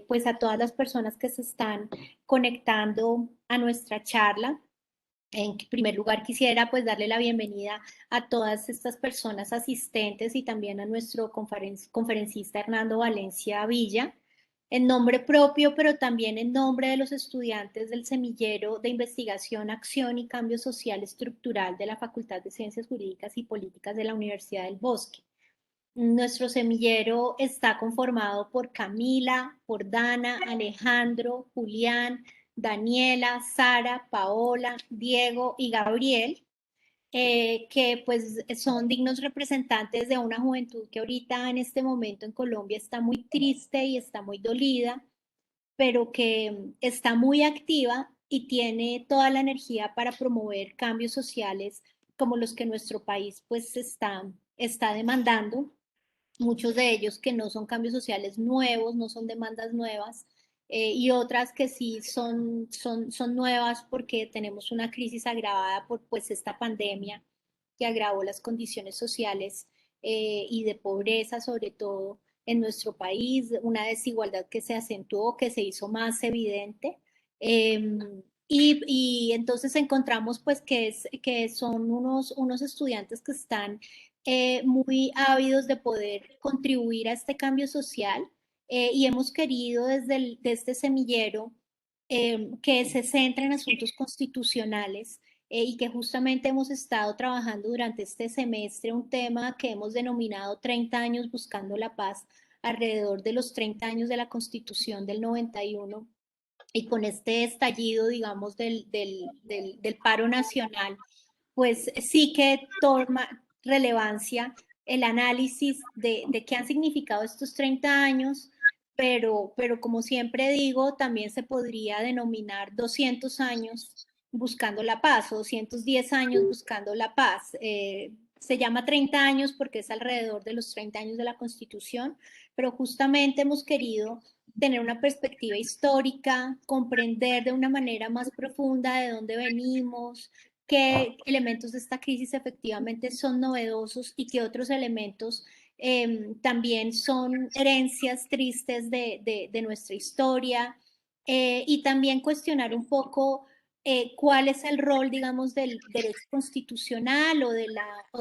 pues a todas las personas que se están conectando a nuestra charla. En primer lugar, quisiera pues darle la bienvenida a todas estas personas asistentes y también a nuestro conferencista Hernando Valencia Villa, en nombre propio, pero también en nombre de los estudiantes del Semillero de Investigación, Acción y Cambio Social Estructural de la Facultad de Ciencias Jurídicas y Políticas de la Universidad del Bosque. Nuestro semillero está conformado por Camila, por Dana, Alejandro, Julián, Daniela, Sara, Paola, Diego y Gabriel, que pues son dignos representantes de una juventud que ahorita en este momento en Colombia está muy triste y está muy dolida, pero que está muy activa y tiene toda la energía para promover cambios sociales como los que nuestro país pues está demandando, muchos de ellos que no son cambios sociales nuevos, no son demandas nuevas, y otras que sí son nuevas porque tenemos una crisis agravada por pues esta pandemia que agravó las condiciones sociales, y de pobreza sobre todo en nuestro país, una desigualdad que se acentuó, que se hizo más evidente. Y entonces encontramos pues que son unos estudiantes que están muy ávidos de poder contribuir a este cambio social, y hemos querido desde este semillero que se centre en asuntos constitucionales, y que justamente hemos estado trabajando durante este semestre un tema que hemos denominado 30 años buscando la paz, alrededor de los 30 años de la Constitución del 91 y con este estallido, digamos, del paro nacional, pues sí que toma relevancia el análisis de qué han significado estos 30 años, pero como siempre digo, también se podría denominar 200 años buscando la paz o 210 años buscando la paz. Se llama 30 años porque es alrededor de los 30 años de la Constitución, pero justamente hemos querido tener una perspectiva histórica, comprender de una manera más profunda de dónde venimos, qué elementos de esta crisis efectivamente son novedosos y qué otros elementos también son herencias tristes de nuestra historia, y también cuestionar un poco cuál es el rol, digamos, del derecho constitucional o de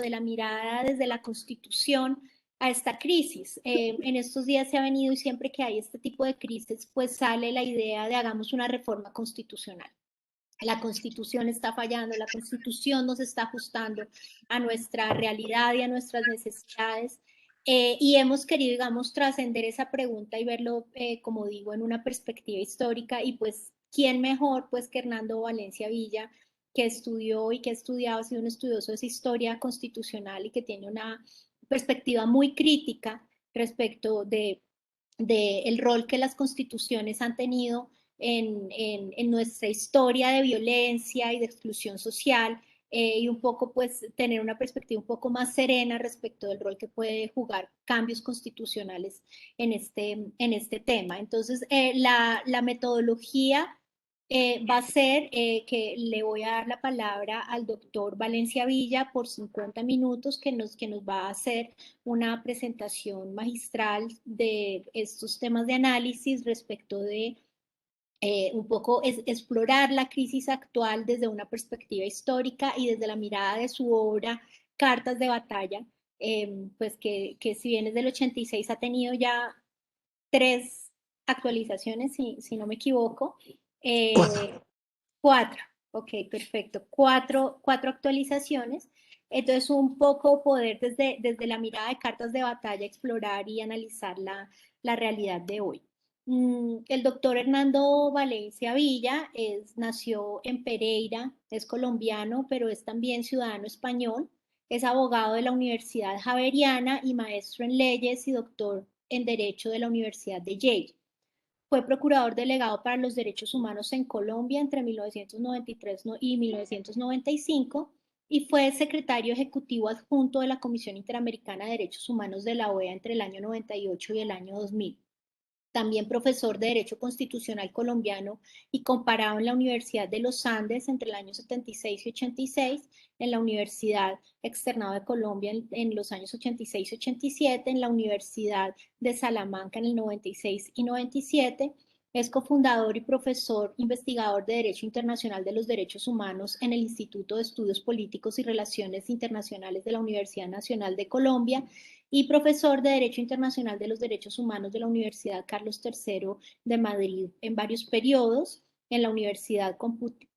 la mirada desde la Constitución a esta crisis. En estos días se ha venido y siempre que hay este tipo de crisis, pues sale la idea de hagamos una reforma constitucional. La Constitución está fallando, la Constitución nos está ajustando a nuestra realidad y a nuestras necesidades. Y hemos querido, digamos, trascender esa pregunta y verlo, como digo, en una perspectiva histórica. Y pues, ¿quién mejor pues que Hernando Valencia Villa, que estudió y que ha estudiado, ha sido un estudioso de esa historia constitucional y que tiene una perspectiva muy crítica respecto de el rol que las constituciones han tenido en nuestra historia de violencia y de exclusión social, y un poco pues tener una perspectiva un poco más serena respecto del rol que puede jugar cambios constitucionales en este tema. Entonces, la metodología va a ser que le voy a dar la palabra al doctor Valencia Villa por 50 minutos, que nos va a hacer una presentación magistral de estos temas de análisis respecto de un poco explorar la crisis actual desde una perspectiva histórica y desde la mirada de su obra Cartas de Batalla, pues que si bien es del 86 ha tenido ya 3 actualizaciones, si no me equivoco. Cuatro. Eh, 4, ok, perfecto. Cuatro actualizaciones. Entonces, un poco poder desde la mirada de cartas de batalla explorar y analizar la realidad de hoy. El doctor Hernando Valencia Villa nació en Pereira, es colombiano, pero es también ciudadano español. Es abogado de la Universidad Javeriana y maestro en leyes y doctor en Derecho de la Universidad de Yale. Fue procurador delegado para los derechos humanos en Colombia entre 1993 y 1995 y fue secretario ejecutivo adjunto de la Comisión Interamericana de Derechos Humanos de la OEA entre el año 98 y el año 2000. también profesor de Derecho Constitucional colombiano y comparado en la Universidad de los Andes entre el año 76 y 86, en la Universidad Externado de Colombia en los años 86 y 87, en la Universidad de Salamanca en el 96 y 97. Es cofundador y profesor investigador de Derecho Internacional de los Derechos Humanos en el Instituto de Estudios Políticos y Relaciones Internacionales de la Universidad Nacional de Colombia y profesor de Derecho Internacional de los Derechos Humanos de la Universidad Carlos III de Madrid en varios periodos, en la Universidad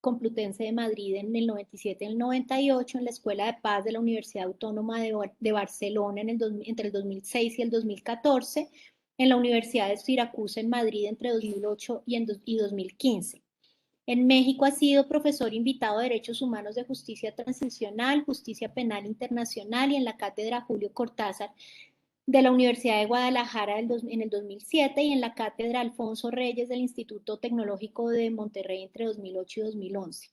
Complutense de Madrid en el 97 y el 98, en la Escuela de Paz de la Universidad Autónoma de Barcelona entre el 2006 y el 2014, en la Universidad de Siracusa en Madrid entre 2008 y 2015. En México ha sido profesor invitado de Derechos Humanos de Justicia Transicional, Justicia Penal Internacional y en la Cátedra Julio Cortázar de la Universidad de Guadalajara en el 2007 y en la Cátedra Alfonso Reyes del Instituto Tecnológico de Monterrey entre 2008 y 2011.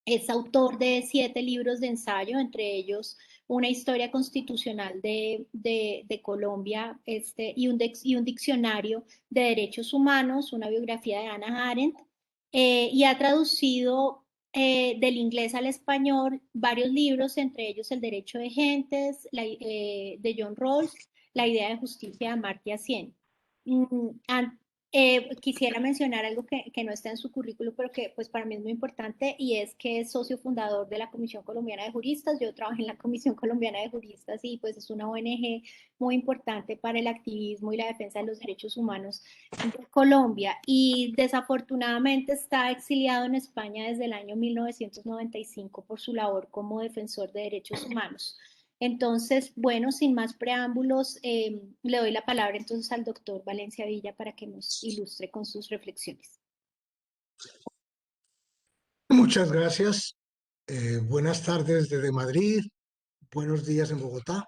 Es autor de 7 libros de ensayo, entre ellos una historia constitucional de Colombia y un diccionario de derechos humanos, una biografía de Hannah Arendt, y ha traducido del inglés al español varios libros, entre ellos El derecho de gentes, de John Rawls, La idea de justicia de Amartya Sen. Mm, Quisiera mencionar algo que no está en su currículo, pero que pues para mí es muy importante y es que es socio fundador de la Comisión Colombiana de Juristas. Yo trabajé en la Comisión Colombiana de Juristas y pues es una ONG muy importante para el activismo y la defensa de los derechos humanos de Colombia y desafortunadamente está exiliado en España desde el año 1995 por su labor como defensor de derechos humanos. Entonces, bueno, sin más preámbulos, le doy la palabra entonces al doctor Valencia Villa para que nos ilustre con sus reflexiones. Muchas gracias. Buenas tardes desde Madrid, buenos días en Bogotá.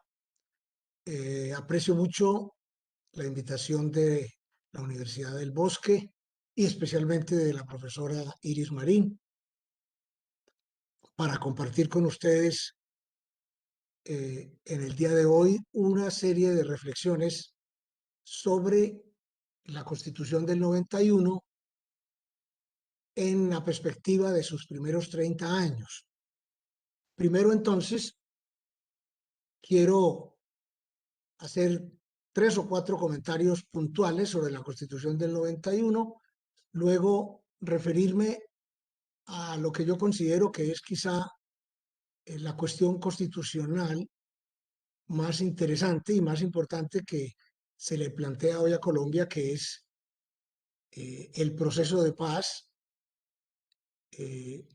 Aprecio mucho la invitación de la Universidad del Bosque y especialmente de la profesora Iris Marín para compartir con ustedes en el día de hoy una serie de reflexiones sobre la Constitución del 91 en la perspectiva de sus primeros 30 años. Primero, entonces, quiero hacer 3 o 4 comentarios puntuales sobre la Constitución del 91, luego referirme a lo que yo considero que es quizá la cuestión constitucional más interesante y más importante que se le plantea hoy a Colombia, que es el proceso de paz eh,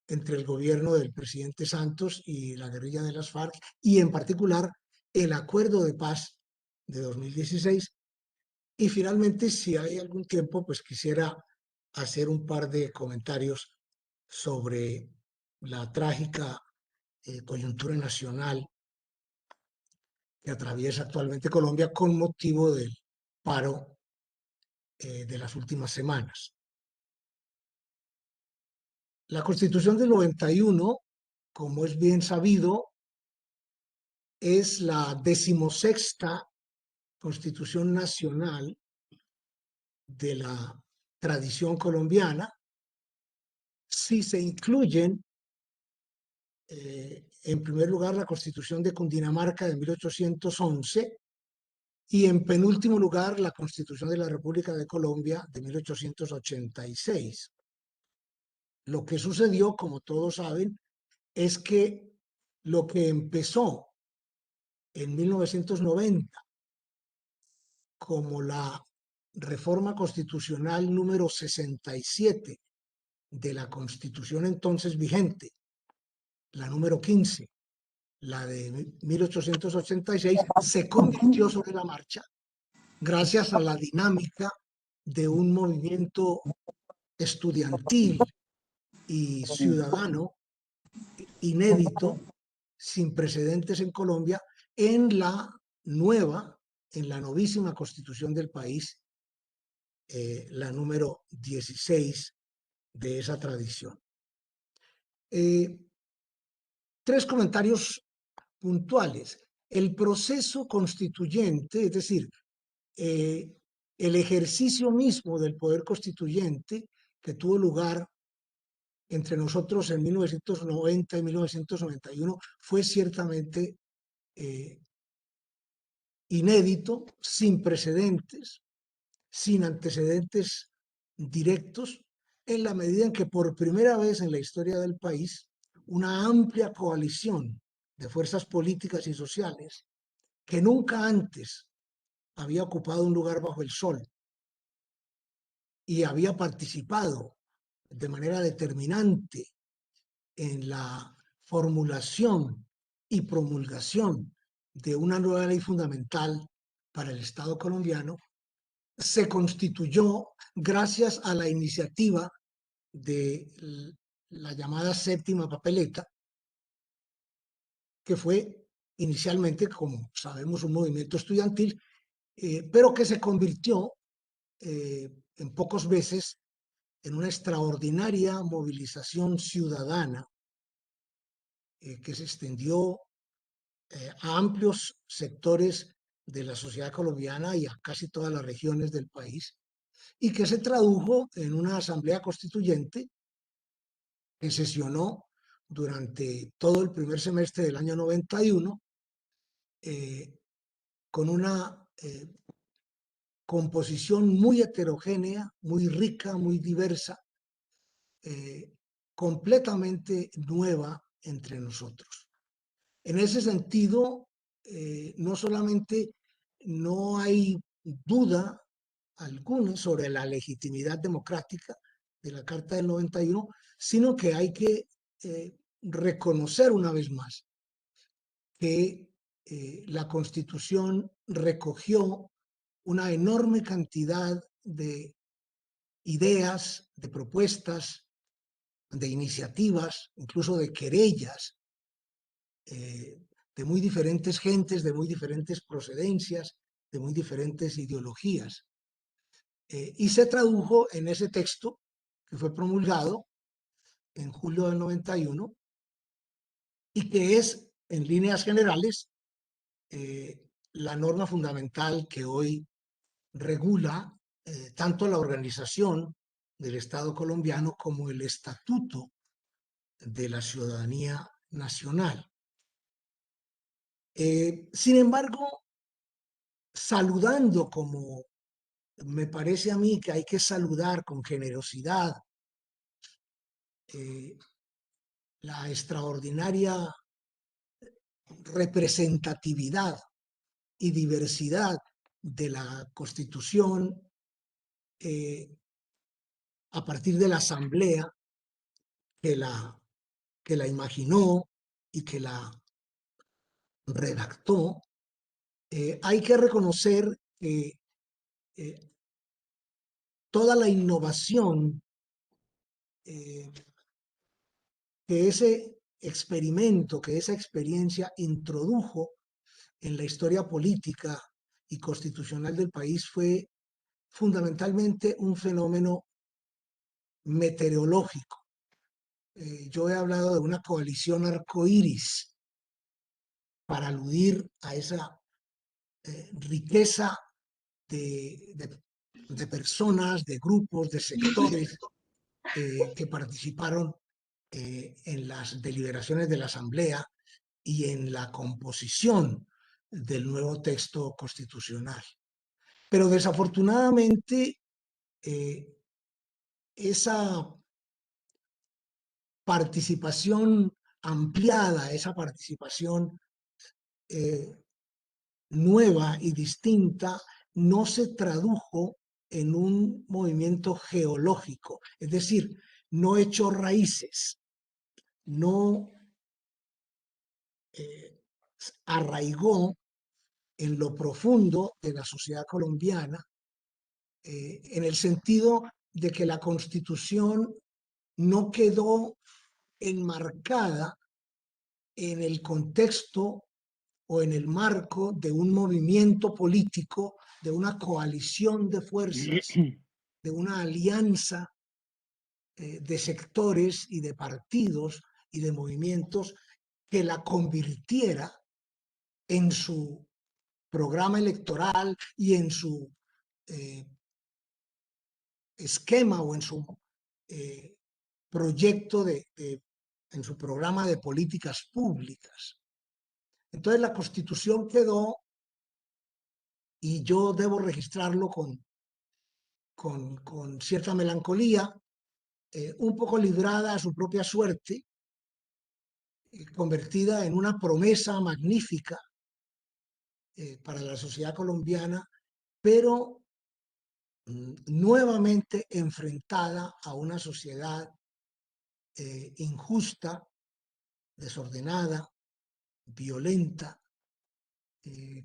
entre el gobierno del presidente Santos y la guerrilla de las FARC, y en particular el acuerdo de paz de 2016. Y finalmente, si hay algún tiempo, pues quisiera hacer un par de comentarios sobre la trágica coyuntura nacional que atraviesa actualmente Colombia con motivo del paro de las últimas semanas. La Constitución del 91, como es bien sabido, es la 16ª Constitución Nacional de la tradición colombiana, si se incluyen en primer lugar la Constitución de Cundinamarca de 1811 y en penúltimo lugar la Constitución de la República de Colombia de 1886. Lo que sucedió, como todos saben, es que lo que empezó en 1990 como la reforma constitucional número 67 de la Constitución entonces vigente, la número 15, la de 1886, se convirtió sobre la marcha gracias a la dinámica de un movimiento estudiantil y ciudadano inédito, sin precedentes en Colombia, en la nueva, en la novísima constitución del país, la número 16 de esa tradición. 3 comentarios puntuales. El proceso constituyente, es decir, el ejercicio mismo del poder constituyente que tuvo lugar entre nosotros en 1990 y 1991 fue ciertamente eh, inédito, sin precedentes, sin antecedentes directos, en la medida en que por primera vez en la historia del país, una amplia coalición de fuerzas políticas y sociales que nunca antes había ocupado un lugar bajo el sol y había participado de manera determinante en la formulación y promulgación de una nueva ley fundamental para el Estado colombiano, se constituyó gracias a la iniciativa de la llamada séptima papeleta, que fue inicialmente, como sabemos, un movimiento estudiantil, pero que se convirtió en pocos meses en una extraordinaria movilización ciudadana que se extendió a amplios sectores de la sociedad colombiana y a casi todas las regiones del país, y que se tradujo en una asamblea constituyente que sesionó durante todo el primer semestre del año 91 eh, con una composición muy heterogénea, muy rica, muy diversa, completamente nueva entre nosotros. En ese sentido, no solamente no hay duda alguna sobre la legitimidad democrática de la Carta del 91, sino que hay que reconocer una vez más que la Constitución recogió una enorme cantidad de ideas, de propuestas, de iniciativas, incluso de querellas, de muy diferentes gentes, de muy diferentes procedencias, de muy diferentes ideologías. Y se tradujo en ese texto que fue promulgado en julio del 91 y que es, en líneas generales, la norma fundamental que hoy regula tanto la organización del Estado colombiano como el estatuto de la ciudadanía nacional. Sin embargo, saludando como me parece a mí que hay que saludar con generosidad la extraordinaria representatividad y diversidad de la Constitución a partir de la Asamblea que la imaginó y que la redactó, hay que reconocer que toda la innovación que ese experimento, que esa experiencia introdujo en la historia política y constitucional del país fue fundamentalmente un fenómeno meteorológico. Yo he hablado de una coalición arcoíris para aludir a esa riqueza de personas, de grupos, de sectores que participaron en las deliberaciones de la Asamblea y en la composición del nuevo texto constitucional. Pero desafortunadamente esa participación ampliada, esa participación nueva y distinta, no se tradujo en un movimiento geológico, es decir, no echó raíces, no arraigó en lo profundo de la sociedad colombiana, en el sentido de que la Constitución no quedó enmarcada en el contexto o en el marco de un movimiento político, de una coalición de fuerzas, de una alianza de sectores y de partidos y de movimientos que la convirtiera en su programa electoral y en su eh, esquema o en su proyecto en su programa de políticas públicas. Entonces la Constitución quedó, y yo debo registrarlo con cierta melancolía, un poco librada a su propia suerte, convertida en una promesa magnífica para la sociedad colombiana, pero nuevamente enfrentada a una sociedad injusta, desordenada, violenta,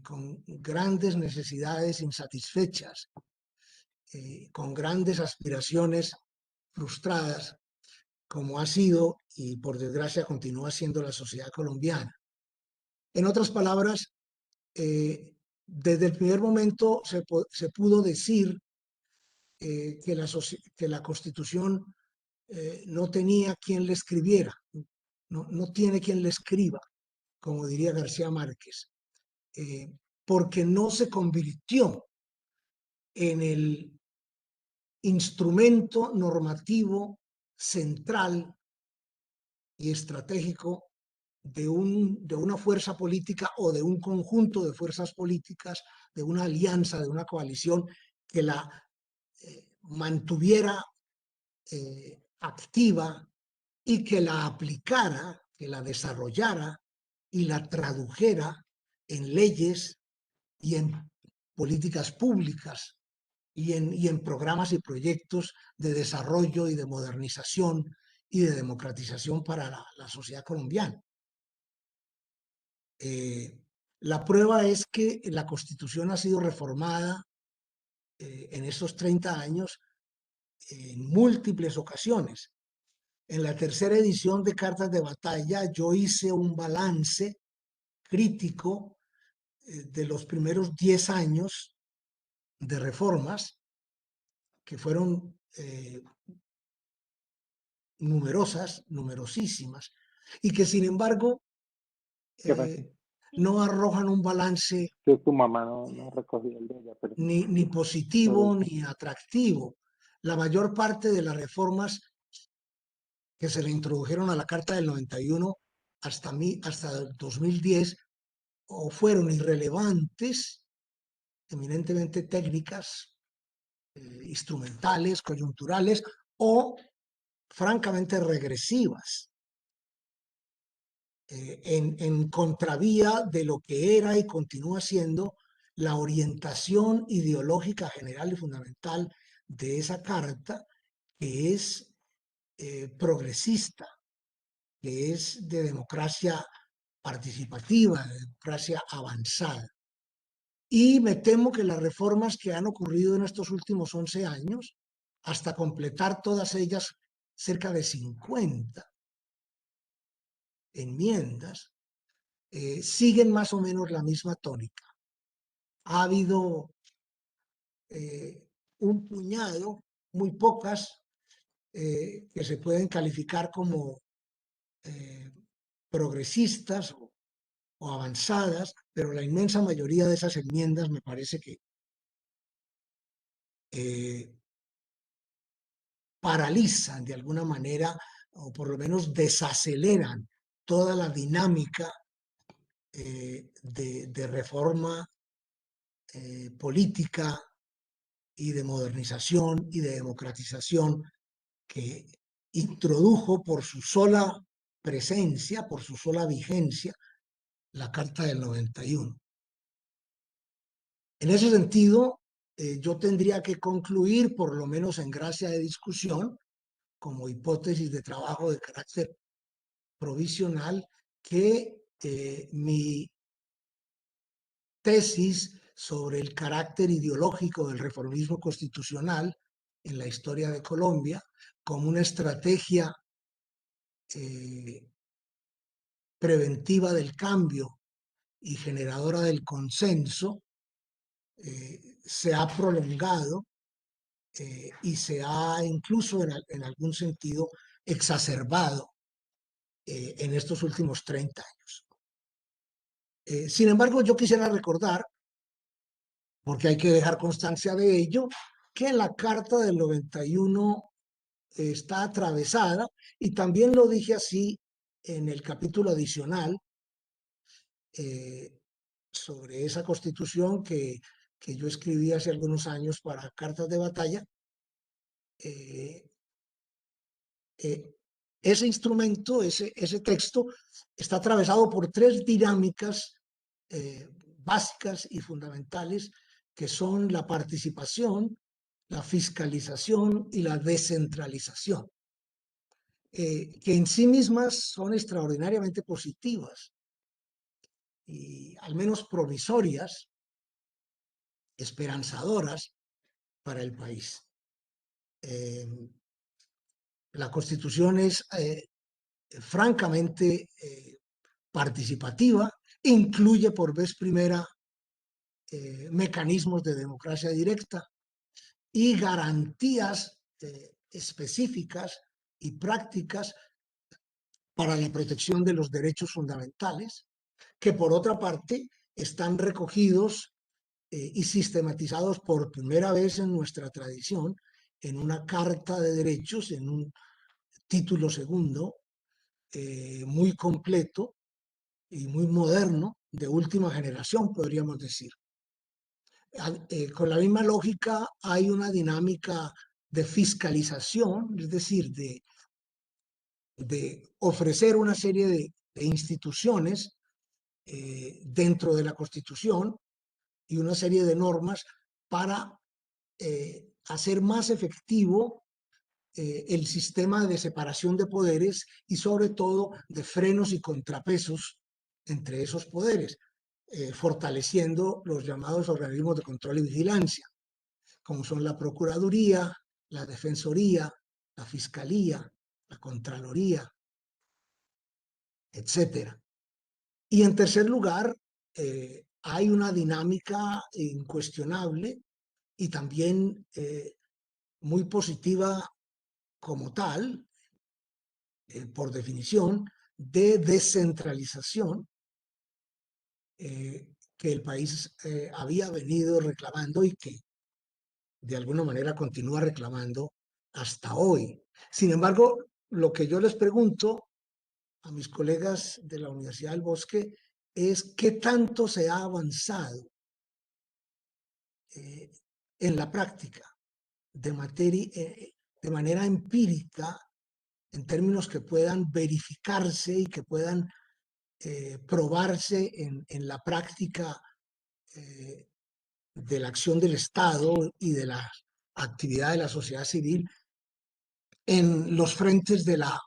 con grandes necesidades insatisfechas, con grandes aspiraciones frustradas, como ha sido y por desgracia continúa siendo la sociedad colombiana. En otras palabras, desde el primer momento se pudo decir que la Constitución no tenía quien le escribiera, no tiene quien le escriba, como diría García Márquez, porque no se convirtió en el instrumento normativo central y estratégico de una fuerza política o de un conjunto de fuerzas políticas, de una alianza, de una coalición que la mantuviera activa y que la aplicara, que la desarrollara y la tradujera en leyes y en políticas públicas y en programas y proyectos de desarrollo y de modernización y de democratización para la sociedad colombiana. La prueba es que la Constitución ha sido reformada en estos 30 años en múltiples ocasiones. En la tercera edición de Cartas de Batalla yo hice un balance crítico de los primeros 10 años de reformas, que fueron numerosas, numerosísimas, y que sin embargo ¿Qué pasó? no arrojan un balance Que tu mamá no recogía el de ella, pero ni positivo ni atractivo. La mayor parte de las reformas que se le introdujeron a la Carta del 91 hasta el 2010 o fueron irrelevantes, eminentemente técnicas, instrumentales, coyunturales, o francamente regresivas, en contravía de lo que era y continúa siendo la orientación ideológica general y fundamental de esa carta, que es progresista, que es de democracia participativa, de democracia avanzada. Y me temo que las reformas que han ocurrido en estos últimos 11 años, hasta completar todas ellas, cerca de 50 enmiendas, siguen más o menos la misma tónica. Ha habido un puñado, muy pocas, que se pueden calificar como progresistas o avanzadas, pero la inmensa mayoría de esas enmiendas me parece que paralizan de alguna manera o por lo menos desaceleran toda la dinámica de reforma política y de modernización y de democratización que introdujo por su sola presencia, por su sola vigencia, la Carta del 91. En ese sentido, yo tendría que concluir, por lo menos en gracia de discusión, como hipótesis de trabajo de carácter provisional, que mi tesis sobre el carácter ideológico del reformismo constitucional en la historia de Colombia, como una estrategia preventiva del cambio y generadora del consenso, se ha prolongado y se ha incluso en algún sentido exacerbado en estos últimos 30 años. Sin embargo, yo quisiera recordar porque hay que dejar constancia de ello, que la Carta del 91 está atravesada, y también lo dije así en el capítulo adicional sobre esa constitución que yo escribí hace algunos años para Cartas de Batalla. Ese instrumento, ese texto, está atravesado por tres dinámicas básicas y fundamentales, que son la participación, la fiscalización y la descentralización, que en sí mismas son extraordinariamente positivas y al menos provisorias, esperanzadoras para el país. La Constitución es francamente participativa, incluye por vez primera mecanismos de democracia directa y garantías específicas y prácticas para la protección de los derechos fundamentales, que por otra parte están recogidos y sistematizados por primera vez en nuestra tradición en una Carta de Derechos, en un título segundo, muy completo y muy moderno, de última generación, podríamos decir. Con la misma lógica hay una dinámica de fiscalización, es decir, de ofrecer una serie de instituciones dentro de la Constitución y una serie de normas para hacer más efectivo el sistema de separación de poderes y sobre todo de frenos y contrapesos entre esos poderes, fortaleciendo los llamados organismos de control y vigilancia, como son la Procuraduría, la Defensoría, la Fiscalía, la Contraloría, etcétera. Y en tercer lugar, hay una dinámica incuestionable y también muy positiva como tal, por definición, de descentralización que el país había venido reclamando y que de alguna manera continúa reclamando hasta hoy. Sin embargo, lo que yo les pregunto a mis colegas de la Universidad del Bosque es qué tanto se ha avanzado en la práctica de manera empírica, en términos que puedan verificarse y que puedan probarse en la práctica de la acción del Estado y de la actividad de la sociedad civil en los frentes de la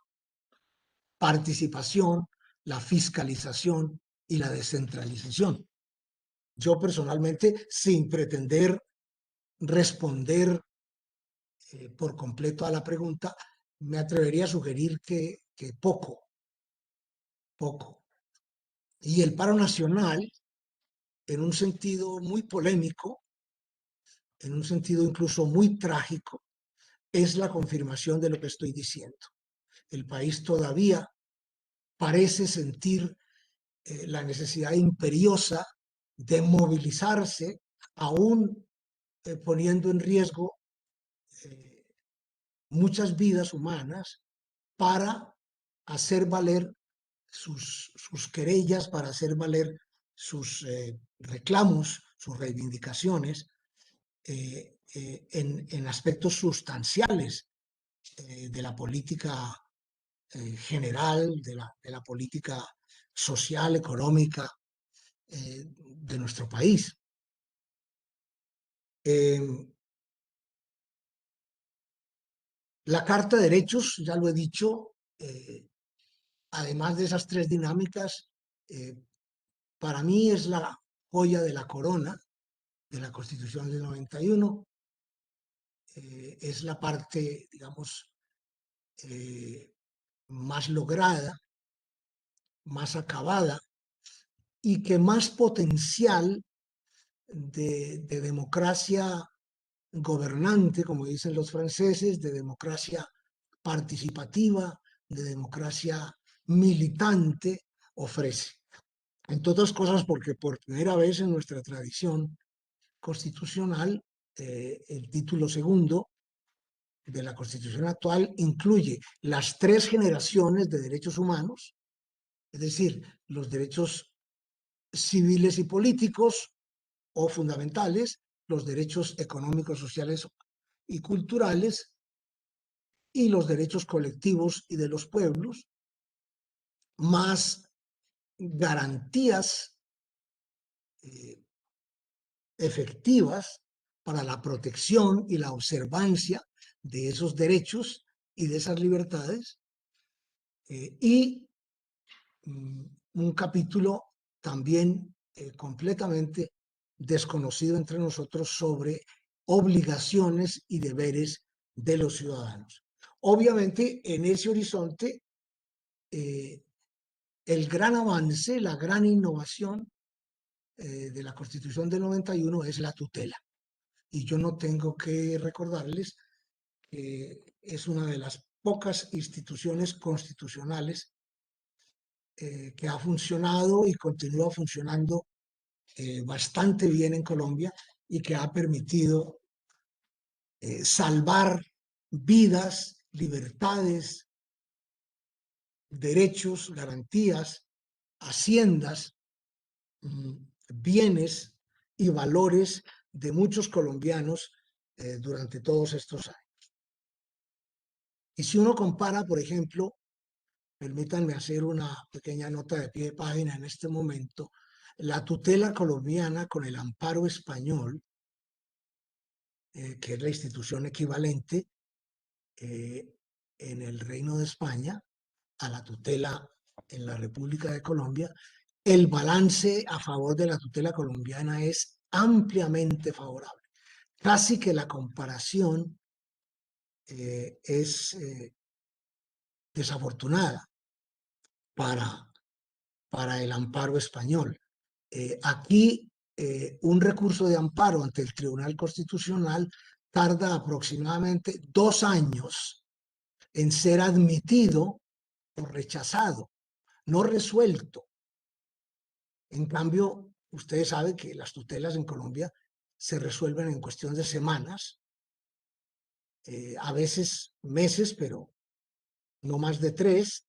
participación, la fiscalización y la descentralización. Yo personalmente, sin pretender responder por completo a la pregunta, me atrevería a sugerir que poco. Y el paro nacional, en un sentido muy polémico, en un sentido incluso muy trágico, es la confirmación de lo que estoy diciendo. El país todavía parece sentir la necesidad imperiosa de movilizarse, aún poniendo en riesgo muchas vidas humanas, para hacer valer sus querellas, para hacer valer sus reclamos, sus reivindicaciones en aspectos sustanciales de la política general, de la política social, económica de nuestro país. La Carta de Derechos, ya lo he dicho, además de esas tres dinámicas, para mí es la joya de la corona de la Constitución del 91. Es la parte, digamos, más lograda, más acabada y que más potencial de democracia gobernante, como dicen los franceses, de democracia participativa, de democracia militante ofrece. Entre otras cosas porque por primera vez en nuestra tradición constitucional, el título segundo de la Constitución actual incluye las 3 generaciones de derechos humanos, es decir, los derechos civiles y políticos o fundamentales, los derechos económicos, sociales y culturales, y los derechos colectivos y de los pueblos, más garantías efectivas para la protección y la observancia de esos derechos y de esas libertades, y un capítulo también completamente desconocido entre nosotros sobre obligaciones y deberes de los ciudadanos. Obviamente, en ese horizonte, el gran avance, la gran innovación de la Constitución del 91 es la tutela. Y yo no tengo que recordarles que es una de las pocas instituciones constitucionales que ha funcionado y continúa funcionando bastante bien en Colombia y que ha permitido salvar vidas, libertades, derechos, garantías, haciendas, bienes y valores de muchos colombianos durante todos estos años. Y si uno compara, por ejemplo, permítanme hacer una pequeña nota de pie de página en este momento, la tutela colombiana con el amparo español, que es la institución equivalente en el Reino de España a la tutela en la República de Colombia, el balance a favor de la tutela colombiana es ampliamente favorable. Casi que la comparación es desafortunada para el amparo español. Aquí un recurso de amparo ante el Tribunal Constitucional tarda aproximadamente 2 años en ser admitido o rechazado, no resuelto. En cambio, ustedes saben que las tutelas en Colombia se resuelven en cuestión de semanas, a veces meses, pero no más de 3,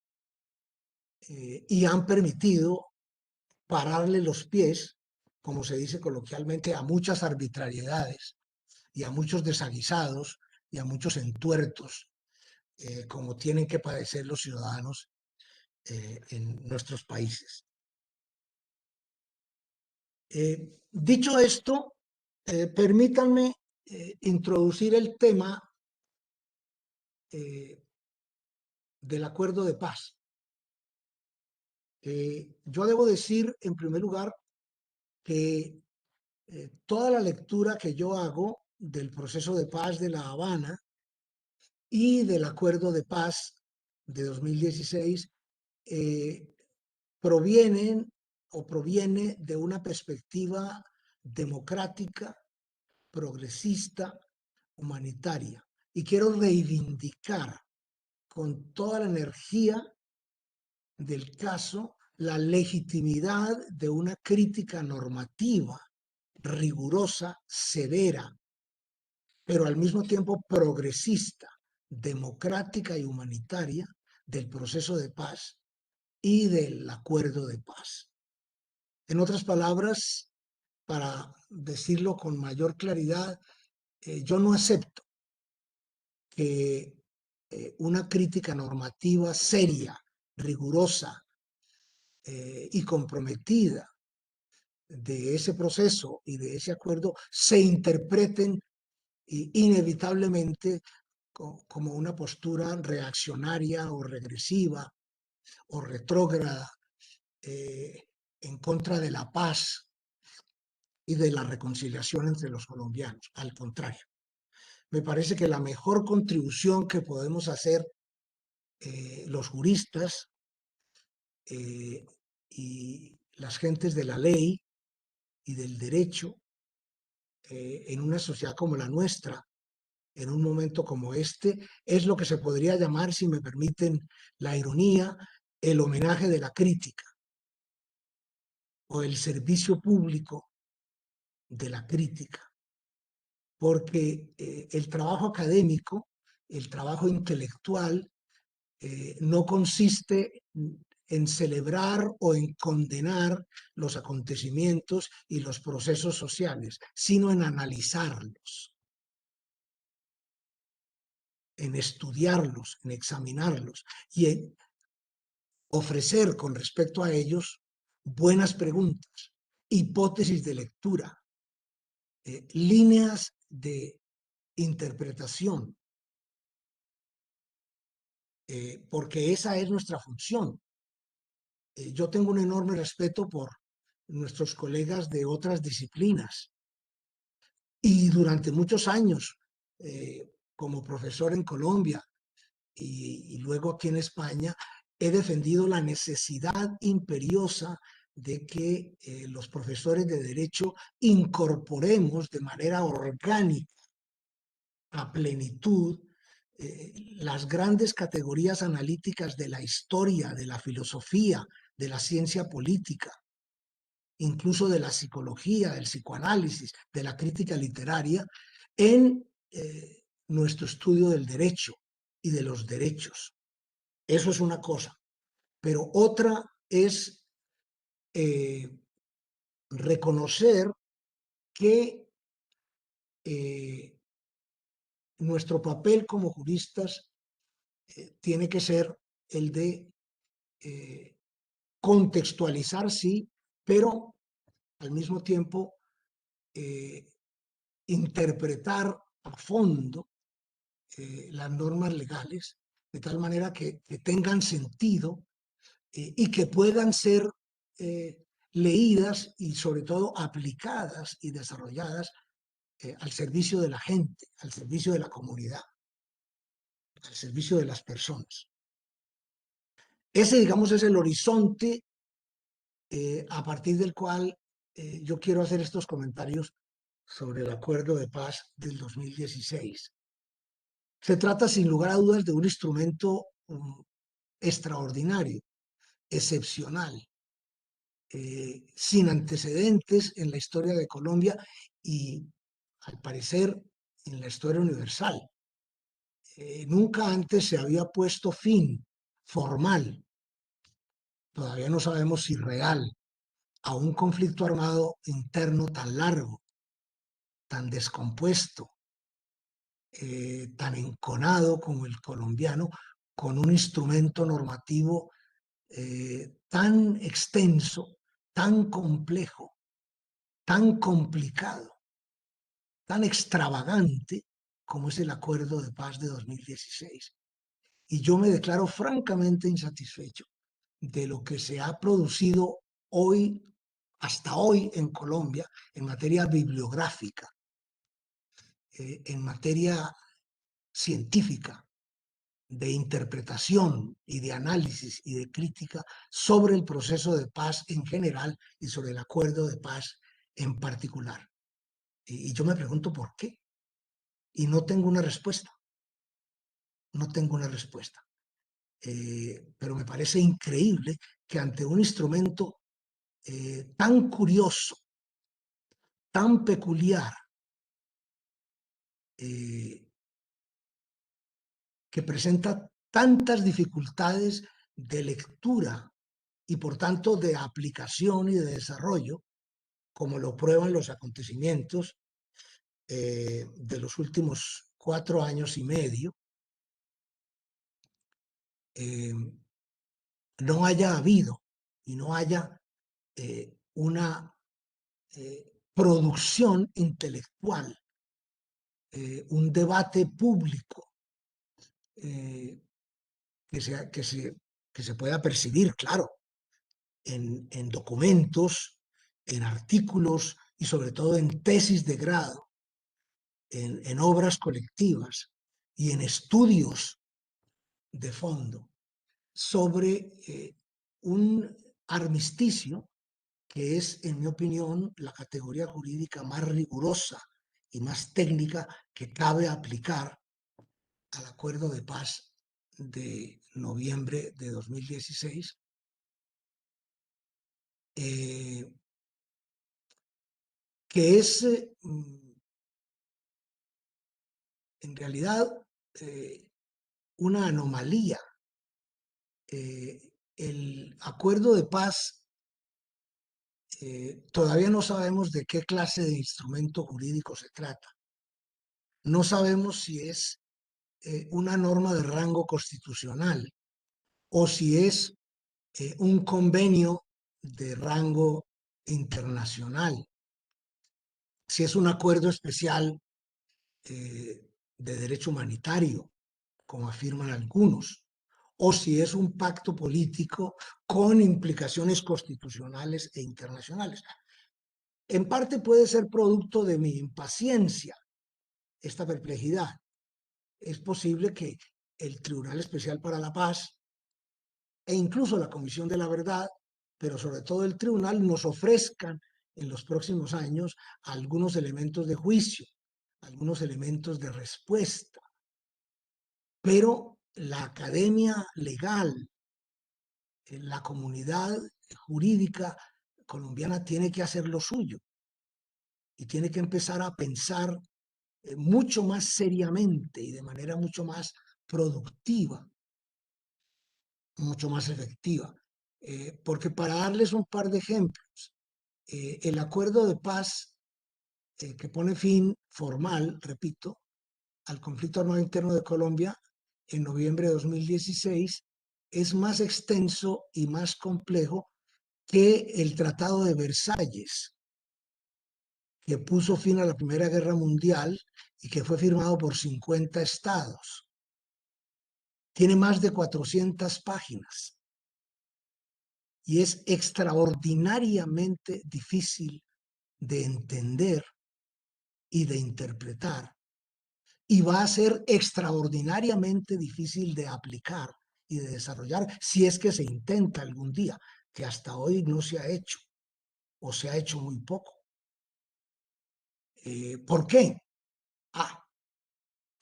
y han permitido pararle los pies, como se dice coloquialmente, a muchas arbitrariedades y a muchos desaguisados y a muchos entuertos, como tienen que padecer los ciudadanos en nuestros países. Dicho esto, permítanme introducir el tema del acuerdo de paz. Yo debo decir, en primer lugar, que toda la lectura que yo hago del proceso de paz de La Habana y del acuerdo de paz de 2016 proviene de una perspectiva democrática, progresista, humanitaria. Y quiero reivindicar con toda la energía del caso la legitimidad de una crítica normativa rigurosa, severa, pero al mismo tiempo progresista, democrática y humanitaria del proceso de paz y del acuerdo de paz. En otras palabras, para decirlo con mayor claridad, yo no acepto que una crítica normativa seria, rigurosa y comprometida de ese proceso y de ese acuerdo se interpreten inevitablemente como una postura reaccionaria o regresiva o retrógrada en contra de la paz y de la reconciliación entre los colombianos. Al contrario, me parece que la mejor contribución que podemos hacer los juristas y las gentes de la ley y del derecho en una sociedad como la nuestra, en un momento como este, es lo que se podría llamar, si me permiten la ironía, el homenaje de la crítica o el servicio público de la crítica, porque el trabajo académico, el trabajo intelectual, no consiste en celebrar o en condenar los acontecimientos y los procesos sociales, sino en analizarlos, en estudiarlos, en examinarlos y en ofrecer con respecto a ellos buenas preguntas, hipótesis de lectura, líneas de interpretación, porque esa es nuestra función. Yo tengo un enorme respeto por nuestros colegas de otras disciplinas y durante muchos años, como profesor en Colombia y luego aquí en España, he defendido la necesidad imperiosa de que los profesores de derecho incorporemos de manera orgánica, a plenitud, las grandes categorías analíticas de la historia, de la filosofía, de la ciencia política, incluso de la psicología, del psicoanálisis, de la crítica literaria, en nuestro estudio del derecho y de los derechos. Eso es una cosa. Pero otra es reconocer que nuestro papel como juristas tiene que ser el de contextualizar, sí, pero al mismo tiempo interpretar a fondo las normas legales de tal manera que tengan sentido y que puedan ser leídas y sobre todo aplicadas y desarrolladas al servicio de la gente, al servicio de la comunidad, al servicio de las personas. Ese, digamos, es el horizonte a partir del cual yo quiero hacer estos comentarios sobre el acuerdo de paz del 2016. Se trata, sin lugar a dudas, de un instrumento extraordinario, excepcional, sin antecedentes en la historia de Colombia y, al parecer, en la historia universal. Nunca antes se había puesto fin formal, todavía no sabemos si real, a un conflicto armado interno tan largo, tan descompuesto, tan enconado como el colombiano, con un instrumento normativo tan extenso, tan complejo, tan complicado, tan extravagante como es el Acuerdo de Paz de 2016. Y yo me declaro francamente insatisfecho de lo que se ha producido hoy, hasta hoy en Colombia, en materia bibliográfica, en materia científica, de interpretación y de análisis y de crítica sobre el proceso de paz en general y sobre el acuerdo de paz en particular. Y yo me pregunto por qué. Y no tengo una respuesta. No tengo una respuesta. Pero me parece increíble que ante un instrumento tan curioso, tan peculiar, que presenta tantas dificultades de lectura y por tanto de aplicación y de desarrollo, como lo prueban los acontecimientos de los últimos 4 años y medio, no haya habido y no haya una producción intelectual, un debate público que se pueda percibir, claro, en documentos, en artículos y sobre todo en tesis de grado, en obras colectivas y en estudios de fondo sobre un armisticio que es, en mi opinión, la categoría jurídica más rigurosa y más técnica que cabe aplicar al acuerdo de paz de noviembre de 2016, que es en realidad una anomalía. El acuerdo de paz, todavía no sabemos de qué clase de instrumento jurídico se trata. No sabemos si es una norma de rango constitucional o si es un convenio de rango internacional, si es un acuerdo especial de derecho humanitario, como afirman algunos, o si es un pacto político con implicaciones constitucionales e internacionales. En parte puede ser producto de mi impaciencia, esta perplejidad. Es posible que el Tribunal Especial para la Paz e incluso la Comisión de la Verdad, pero sobre todo el Tribunal, nos ofrezcan en los próximos años algunos elementos de juicio, algunos elementos de respuesta. Pero la academia legal, la comunidad jurídica colombiana tiene que hacer lo suyo y tiene que empezar a pensar mucho más seriamente y de manera mucho más productiva, mucho más efectiva. Porque para darles un par de ejemplos, el acuerdo de paz que pone fin formal, repito, al conflicto armado interno de Colombia en noviembre de 2016 es más extenso y más complejo que el Tratado de Versalles, que puso fin a la Primera Guerra Mundial y que fue firmado por 50 estados. Tiene más de 400 páginas y es extraordinariamente difícil de entender y de interpretar, y va a ser extraordinariamente difícil de aplicar y de desarrollar si es que se intenta algún día, que hasta hoy no se ha hecho o se ha hecho muy poco. ¿Por qué?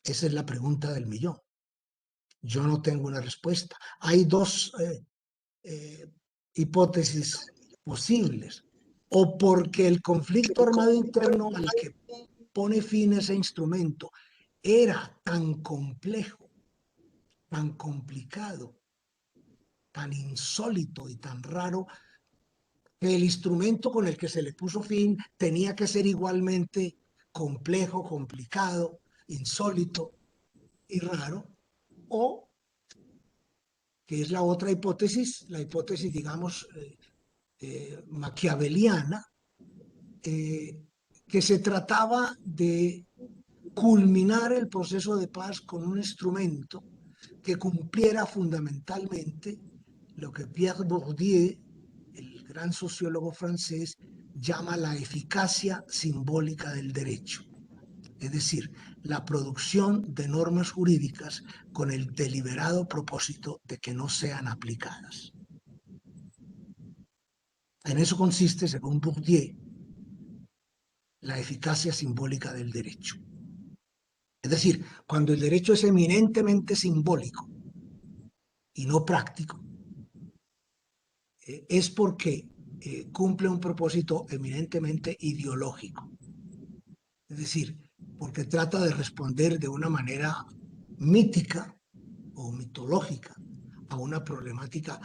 Esa es la pregunta del millón. Yo no tengo una respuesta. Hay dos hipótesis posibles. O porque el conflicto armado interno al que pone fin ese instrumento era tan complejo, tan complicado, tan insólito y tan raro, que el instrumento con el que se le puso fin tenía que ser igualmente complejo, complicado, insólito y raro, o que es la otra hipótesis, la hipótesis, digamos, maquiaveliana, que se trataba de culminar el proceso de paz con un instrumento que cumpliera fundamentalmente lo que Pierre Bourdieu, el gran sociólogo francés, llama la eficacia simbólica del derecho. Es decir, la producción de normas jurídicas con el deliberado propósito de que no sean aplicadas. En eso consiste, según Bourdieu, la eficacia simbólica del derecho. Es decir, cuando el derecho es eminentemente simbólico y no práctico, es porque cumple un propósito eminentemente ideológico. Es decir, porque trata de responder de una manera mítica o mitológica a una problemática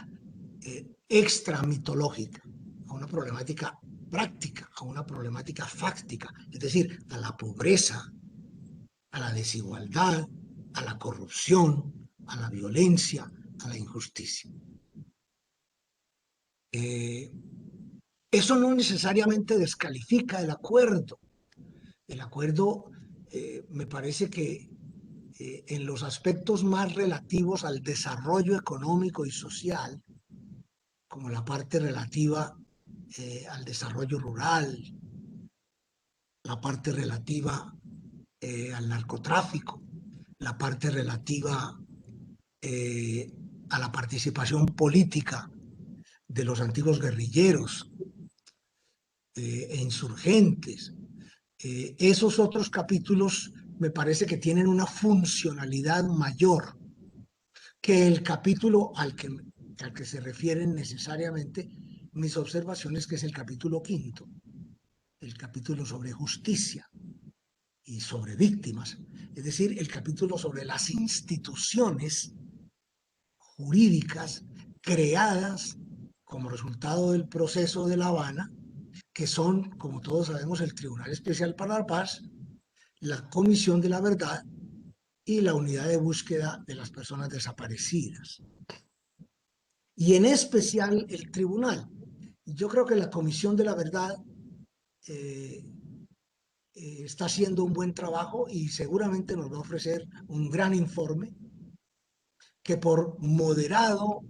extramitológica, a una problemática práctica, a una problemática fáctica, es decir, a la pobreza, a la desigualdad, a la corrupción, a la violencia, a la injusticia. Eso no necesariamente descalifica el acuerdo. El acuerdo me parece que en los aspectos más relativos al desarrollo económico y social, como la parte relativa al desarrollo rural, la parte relativa al narcotráfico, la parte relativa a la participación política de los antiguos guerrilleros e insurgentes. Esos otros capítulos me parece que tienen una funcionalidad mayor que el capítulo al que se refieren necesariamente mis observaciones, que es el capítulo 5. el capítulo sobre justicia y sobre víctimas, es decir, el capítulo sobre las instituciones jurídicas creadas como resultado del proceso de La Habana, que son, como todos sabemos, el Tribunal Especial para la Paz, la Comisión de la Verdad y la Unidad de Búsqueda de las Personas Desaparecidas. Y en especial el Tribunal. Yo creo que la Comisión de la Verdad está haciendo un buen trabajo y seguramente nos va a ofrecer un gran informe que, por moderado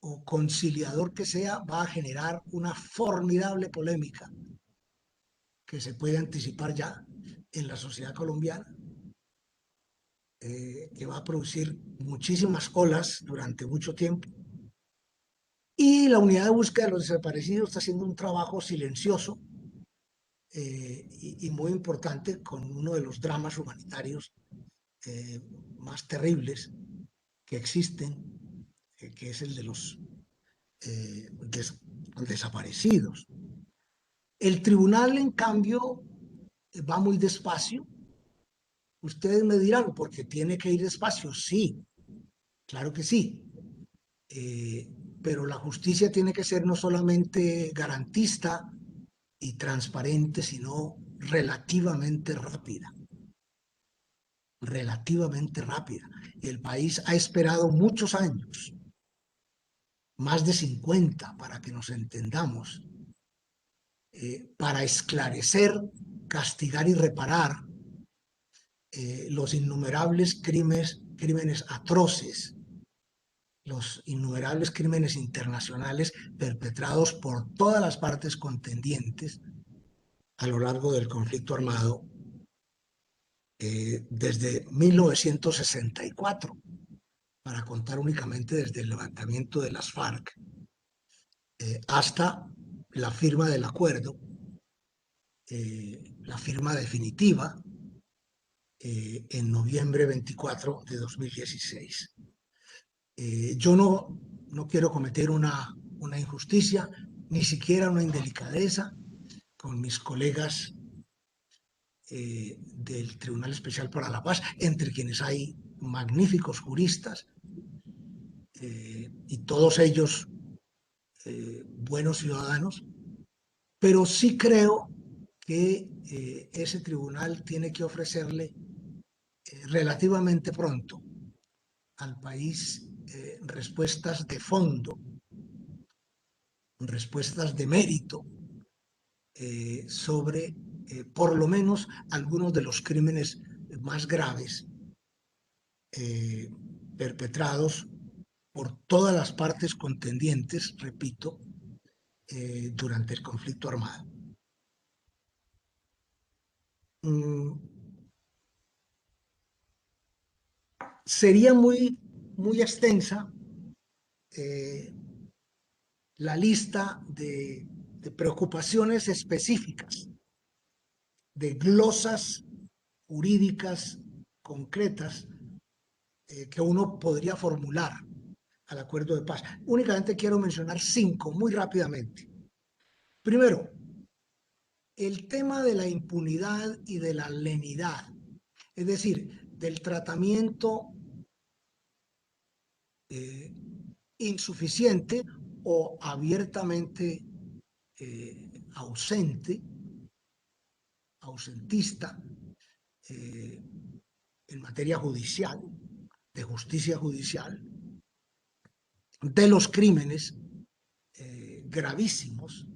o conciliador que sea, va a generar una formidable polémica que se puede anticipar ya en la sociedad colombiana, que va a producir muchísimas olas durante mucho tiempo. Y la unidad de búsqueda de los desaparecidos está haciendo un trabajo silencioso y muy importante con uno de los dramas humanitarios más terribles que existen, que es el de los desaparecidos. El tribunal, en cambio, va muy despacio. Ustedes me dirán, ¿por qué tiene que ir despacio? Sí, claro que sí. Pero la justicia tiene que ser no solamente garantista y transparente, sino relativamente rápida. Relativamente rápida. El país ha esperado muchos años, más de 50, para que nos entendamos, para esclarecer, castigar y reparar los innumerables crímenes atroces, los innumerables crímenes internacionales perpetrados por todas las partes contendientes a lo largo del conflicto armado desde 1964, para contar únicamente desde el levantamiento de las FARC hasta la firma del acuerdo, la firma definitiva en noviembre 24 de 2016. Yo no quiero cometer una injusticia, ni siquiera una indelicadeza con mis colegas del Tribunal Especial para la Paz, entre quienes hay magníficos juristas y todos ellos buenos ciudadanos, pero sí creo que ese tribunal tiene que ofrecerle relativamente pronto al país respuestas de fondo, respuestas de mérito sobre por lo menos algunos de los crímenes más graves perpetrados por todas las partes contendientes, repito, durante el conflicto armado. Sería muy extensa la lista de preocupaciones específicas, de glosas jurídicas concretas que uno podría formular al acuerdo de paz. Únicamente quiero mencionar 5 muy rápidamente. Primero, el tema de la impunidad y de la lenidad, es decir, del tratamiento insuficiente o abiertamente ausentista en materia judicial, de justicia judicial, de los crímenes gravísimos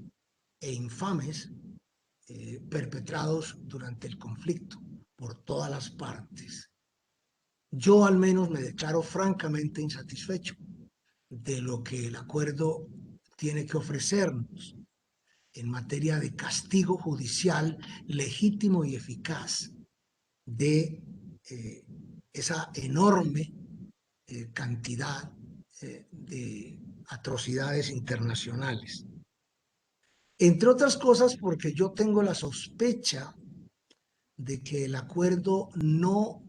e infames perpetrados durante el conflicto por todas las partes. Yo al menos me declaro francamente insatisfecho de lo que el acuerdo tiene que ofrecernos en materia de castigo judicial legítimo y eficaz de esa enorme cantidad de atrocidades internacionales. Entre otras cosas porque yo tengo la sospecha de que el acuerdo no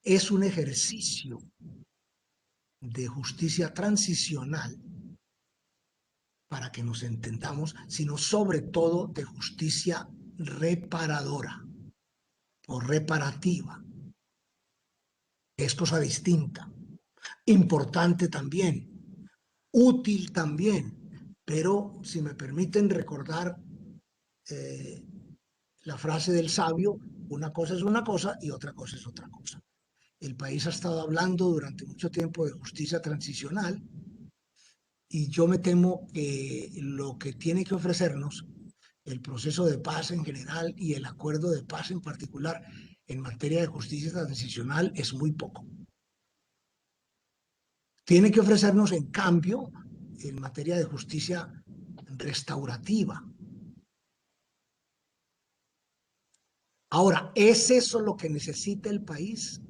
es un ejercicio de justicia transicional para que nos entendamos, sino sobre todo de justicia reparadora o reparativa, que es cosa distinta, importante también, útil también, pero si me permiten recordar la frase del sabio, una cosa es una cosa y otra cosa es otra cosa. El país ha estado hablando durante mucho tiempo de justicia transicional y yo me temo que lo que tiene que ofrecernos el proceso de paz en general y el acuerdo de paz en particular en materia de justicia transicional es muy poco. Tiene que ofrecernos, en cambio, en materia de justicia restaurativa. Ahora, ¿es eso lo que necesita el país?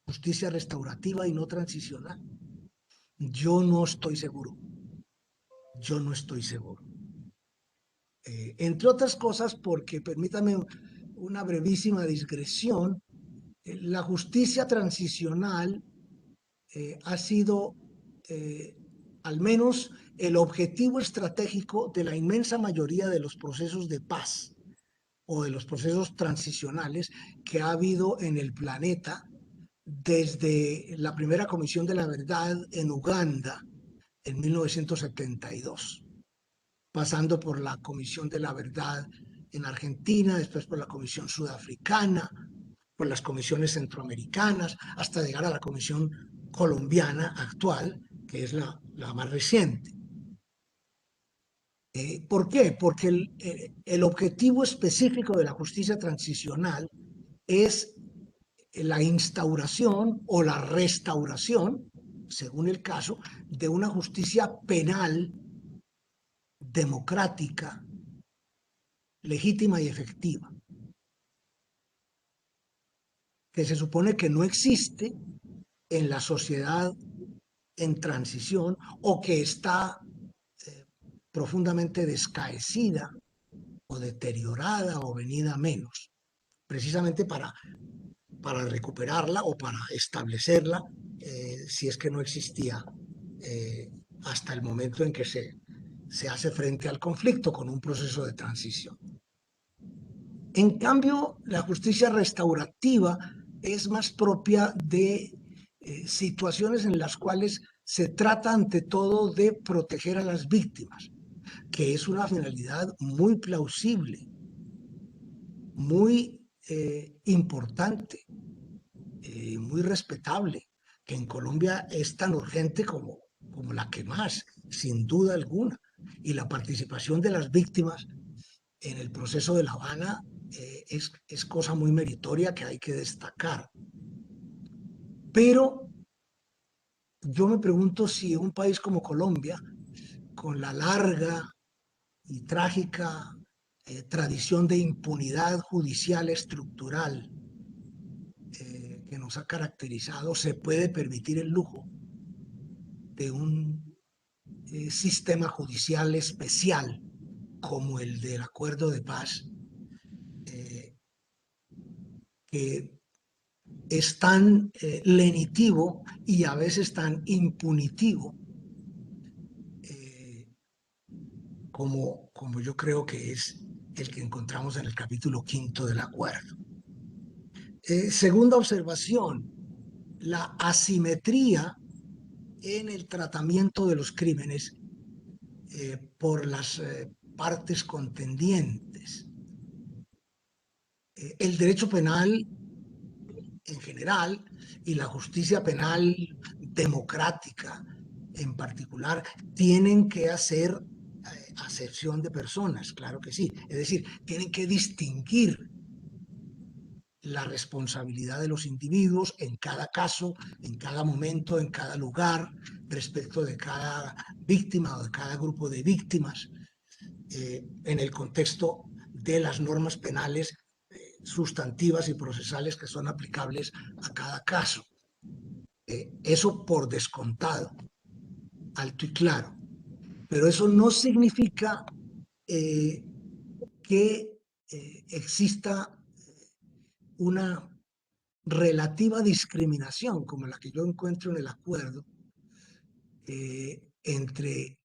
Justicia restaurativa y no transicional. Yo no estoy seguro. Yo no estoy seguro. Entre otras cosas, porque permítame una brevísima digresión, la justicia transicional ha sido al menos el objetivo estratégico de la inmensa mayoría de los procesos de paz o de los procesos transicionales que ha habido en el planeta desde la primera Comisión de la Verdad en Uganda en 1972, pasando por la Comisión de la Verdad en Argentina, después por la Comisión Sudafricana, por las comisiones centroamericanas, hasta llegar a la Comisión colombiana actual, que es la más reciente. ¿Por qué? Porque el objetivo específico de la justicia transicional es la instauración o la restauración, según el caso, de una justicia penal democrática, legítima y efectiva, que se supone que no existe en la sociedad en transición o que está profundamente descaecida o deteriorada o venida a menos, precisamente para recuperarla o para establecerla si es que no existía hasta el momento en que se hace frente al conflicto con un proceso de transición. En cambio, la justicia restaurativa es más propia de situaciones en las cuales se trata ante todo de proteger a las víctimas, que es una finalidad muy plausible, muy importante, muy respetable, que en Colombia es tan urgente como la que más, sin duda alguna. Y la participación de las víctimas en el proceso de La Habana es cosa muy meritoria que hay que destacar. Pero yo me pregunto si un país como Colombia, con la larga y trágica tradición de impunidad judicial estructural que nos ha caracterizado, se puede permitir el lujo de un sistema judicial especial como el del acuerdo de paz, que es tan lenitivo y a veces tan impunitivo como yo creo que es el que encontramos en el capítulo 5 del acuerdo. Segunda observación, la asimetría en el tratamiento de los crímenes por las partes contendientes. El derecho penal en general y la justicia penal democrática en particular tienen que hacer acepción de personas, claro que sí. Es decir, tienen que distinguir la responsabilidad de los individuos en cada caso, en cada momento, en cada lugar, respecto de cada víctima o de cada grupo de víctimas, en el contexto de las normas penales sustantivas y procesales que son aplicables a cada caso. Eso por descontado, alto y claro. Pero eso no significa que exista una relativa discriminación como la que yo encuentro en el acuerdo entre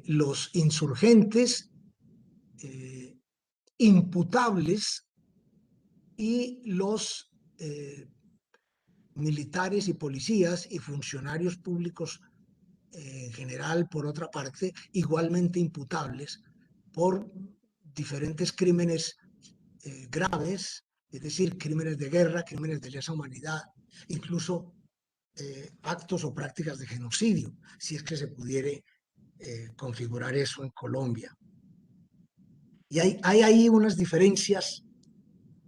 los insurgentes imputables y los militares y policías y funcionarios públicos en general, por otra parte, igualmente imputables por diferentes crímenes graves, es decir, crímenes de guerra, crímenes de lesa humanidad, incluso actos o prácticas de genocidio, si es que se pudiere configurar eso en Colombia. Y hay ahí unas diferencias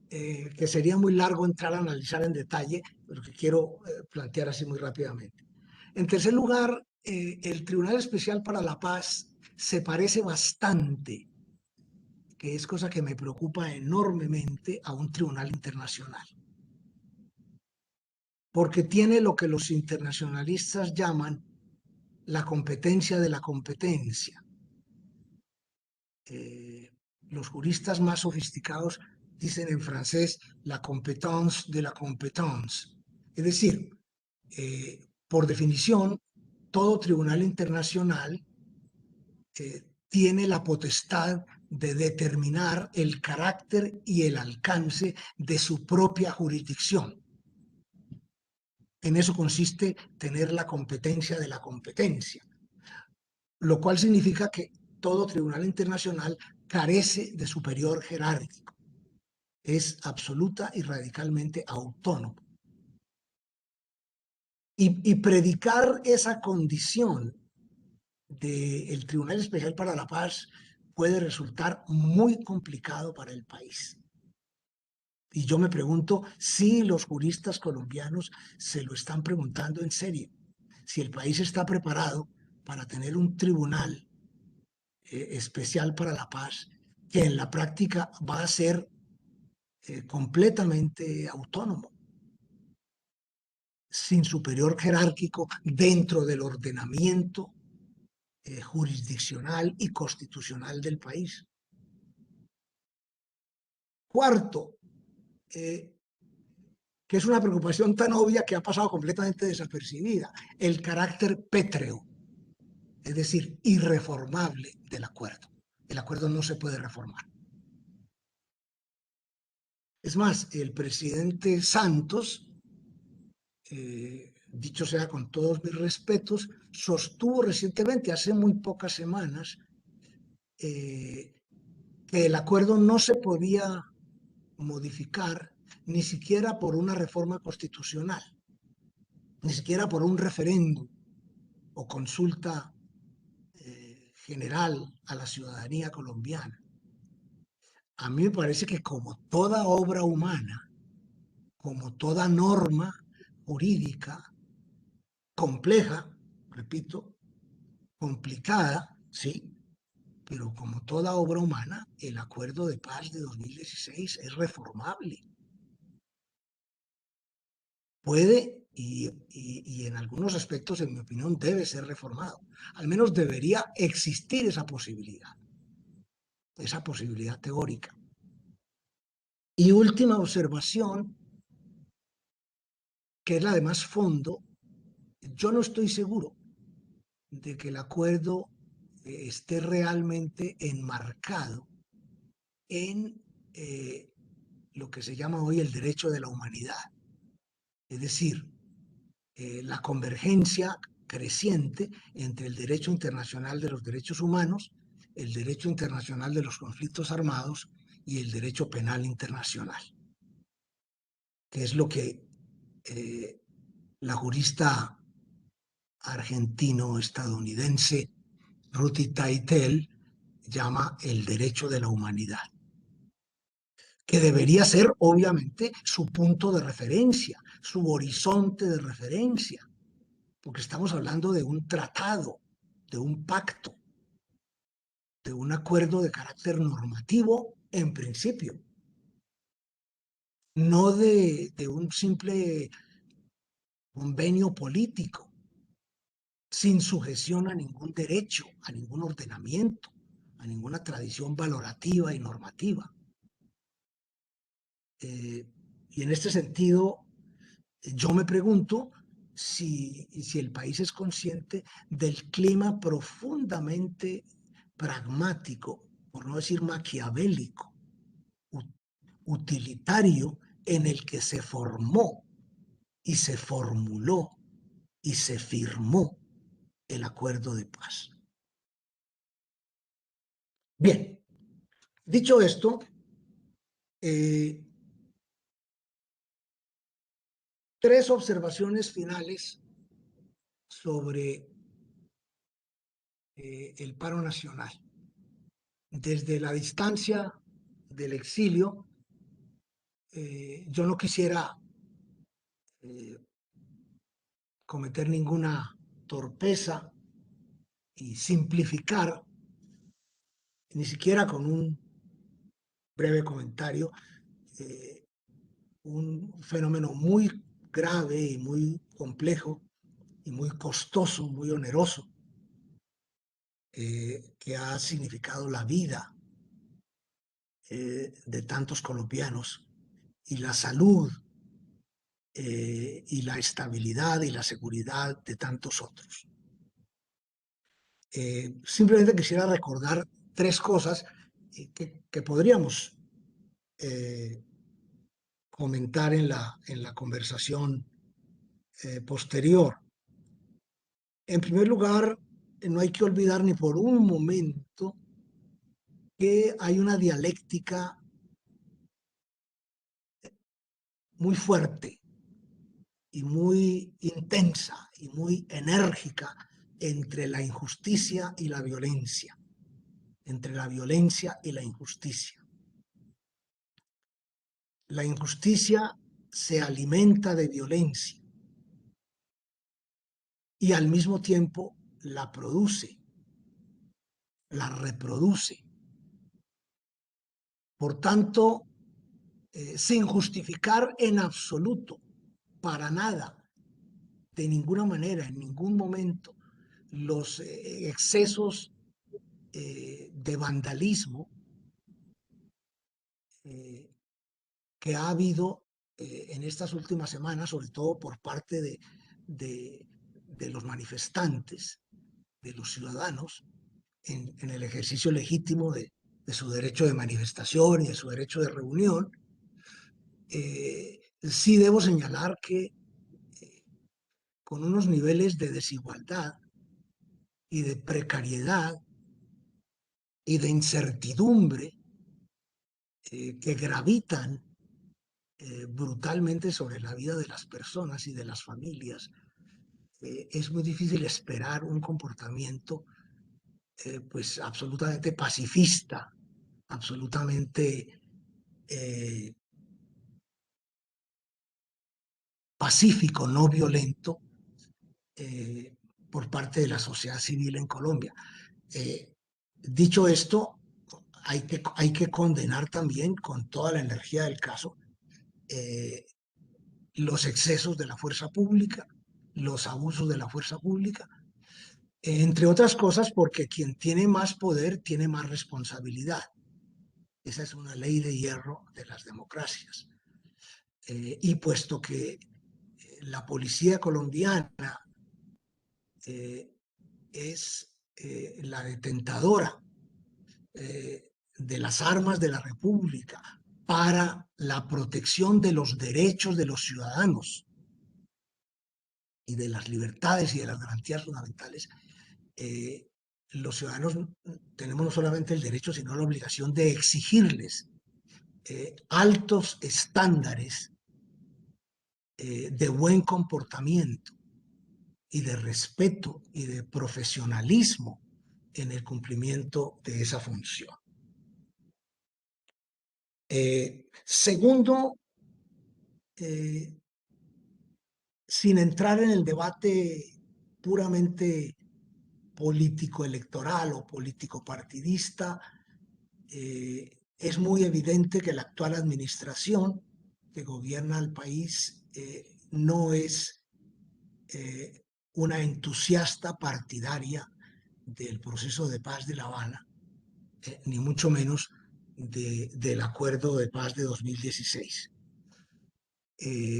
que sería muy largo entrar a analizar en detalle, pero que quiero plantear así muy rápidamente. En tercer lugar, el Tribunal Especial para la Paz se parece bastante, que es cosa que me preocupa enormemente, a un tribunal internacional, porque tiene lo que los internacionalistas llaman la competencia de la competencia. Los juristas más sofisticados dicen en francés la compétence de la compétence. Es decir, por definición, todo tribunal internacional tiene la potestad de determinar el carácter y el alcance de su propia jurisdicción. En eso consiste tener la competencia de la competencia, lo cual significa que todo tribunal internacional carece de superior jerárquico. Es absoluta y radicalmente autónomo. Y predicar esa condición del Tribunal Especial para la Paz puede resultar muy complicado para el país. Y yo me pregunto si los juristas colombianos se lo están preguntando en serio, si el país está preparado para tener un tribunal especial para la paz que en la práctica va a ser completamente autónomo, sin superior jerárquico dentro del ordenamiento jurisdiccional y constitucional del país. Cuarto, que es una preocupación tan obvia que ha pasado completamente desapercibida, el carácter pétreo, es decir, irreformable del acuerdo. El acuerdo no se puede reformar. Es más, el presidente Santos, dicho sea con todos mis respetos, sostuvo recientemente, hace muy pocas semanas, que el acuerdo no se podía modificar ni siquiera por una reforma constitucional, ni siquiera por un referéndum o consulta general a la ciudadanía colombiana. A mí me parece que como toda obra humana, como toda norma jurídica compleja, repito, complicada, sí, pero como toda obra humana, el acuerdo de paz de 2016 es reformable. Puede y en algunos aspectos, en mi opinión, debe ser reformado. Al menos debería existir esa posibilidad teórica. Y última observación, que es la de más fondo, yo no estoy seguro de que el acuerdo esté realmente enmarcado en lo que se llama hoy el derecho de la humanidad. Es decir, la convergencia creciente entre el derecho internacional de los derechos humanos, el derecho internacional de los conflictos armados y el derecho penal internacional, que es lo que la jurista argentino-estadounidense Ruth Taitel llama el derecho de la humanidad, que debería ser obviamente su punto de referencia, su horizonte de referencia, porque estamos hablando de un tratado, de un pacto, de un acuerdo de carácter normativo en principio, no de un simple convenio político, sin sujeción a ningún derecho, a ningún ordenamiento, a ninguna tradición valorativa y normativa. Y en este sentido, yo me pregunto si el país es consciente del clima profundamente pragmático, por no decir maquiavélico, utilitario, en el que se formó y se formuló y se firmó el acuerdo de paz. Bien, dicho esto, tres observaciones finales sobre el paro nacional. Desde la distancia del exilio, yo no quisiera cometer ninguna torpeza y simplificar, ni siquiera con un breve comentario, un fenómeno muy grave y muy complejo y muy costoso, muy oneroso, que ha significado la vida de tantos colombianos y la salud y la estabilidad y la seguridad de tantos otros. Simplemente quisiera recordar tres cosas que podríamos comentar en la conversación posterior. En primer lugar, no hay que olvidar ni por un momento que hay una dialéctica muy fuerte y muy intensa y muy enérgica entre la injusticia y la violencia, entre la violencia y la injusticia. La injusticia se alimenta de violencia y al mismo tiempo la produce, la reproduce. Por tanto, sin justificar en absoluto, para nada, de ninguna manera, en ningún momento, los excesos de vandalismo que ha habido en estas últimas semanas, sobre todo por parte de los manifestantes, de los ciudadanos, en el ejercicio legítimo de su derecho de manifestación y de su derecho de reunión. Sí debo señalar que con unos niveles de desigualdad y de precariedad y de incertidumbre que gravitan brutalmente sobre la vida de las personas y de las familias, es muy difícil esperar un comportamiento pues absolutamente pacifista, absolutamente pacífico, no violento, por parte de la sociedad civil en Colombia. Dicho esto, hay que condenar también con toda la energía del caso los excesos de la fuerza pública, los abusos de la fuerza pública, entre otras cosas porque quien tiene más poder tiene más responsabilidad. Esa es una ley de hierro de las democracias. Y puesto que la policía colombiana es la detentadora de las armas de la República para la protección de los derechos de los ciudadanos y de las libertades y de las garantías fundamentales, los ciudadanos tenemos no solamente el derecho, sino la obligación de exigirles altos estándares de buen comportamiento y de respeto y de profesionalismo en el cumplimiento de esa función. Segundo, sin entrar en el debate puramente político-electoral o político-partidista, es muy evidente que la actual administración que gobierna el país no es una entusiasta partidaria del proceso de paz de La Habana, ni mucho menos del acuerdo de paz de 2016.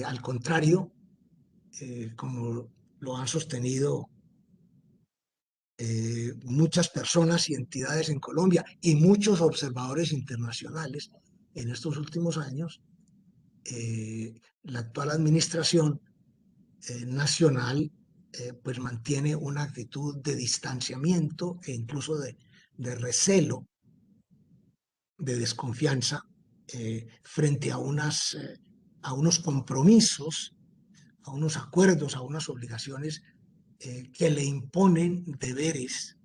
Al contrario, como lo han sostenido muchas personas y entidades en Colombia y muchos observadores internacionales en estos últimos años, la actual administración nacional pues mantiene una actitud de distanciamiento e incluso de recelo, de desconfianza frente a unos compromisos, a unos acuerdos, a unas obligaciones que le imponen deberes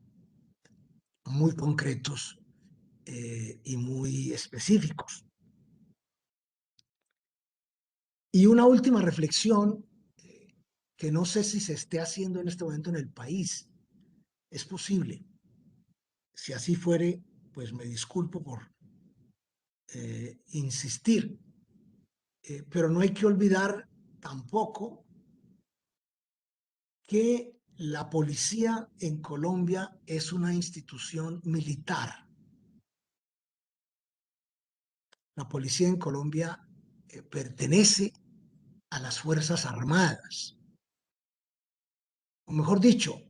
muy concretos y muy específicos. Y una última reflexión que no sé si se esté haciendo en este momento en el país. Es posible. Si así fuere, pues me disculpo por insistir. Pero no hay que olvidar tampoco que la policía en Colombia es una institución militar. La policía en Colombia pertenece a las Fuerzas Armadas, o mejor dicho,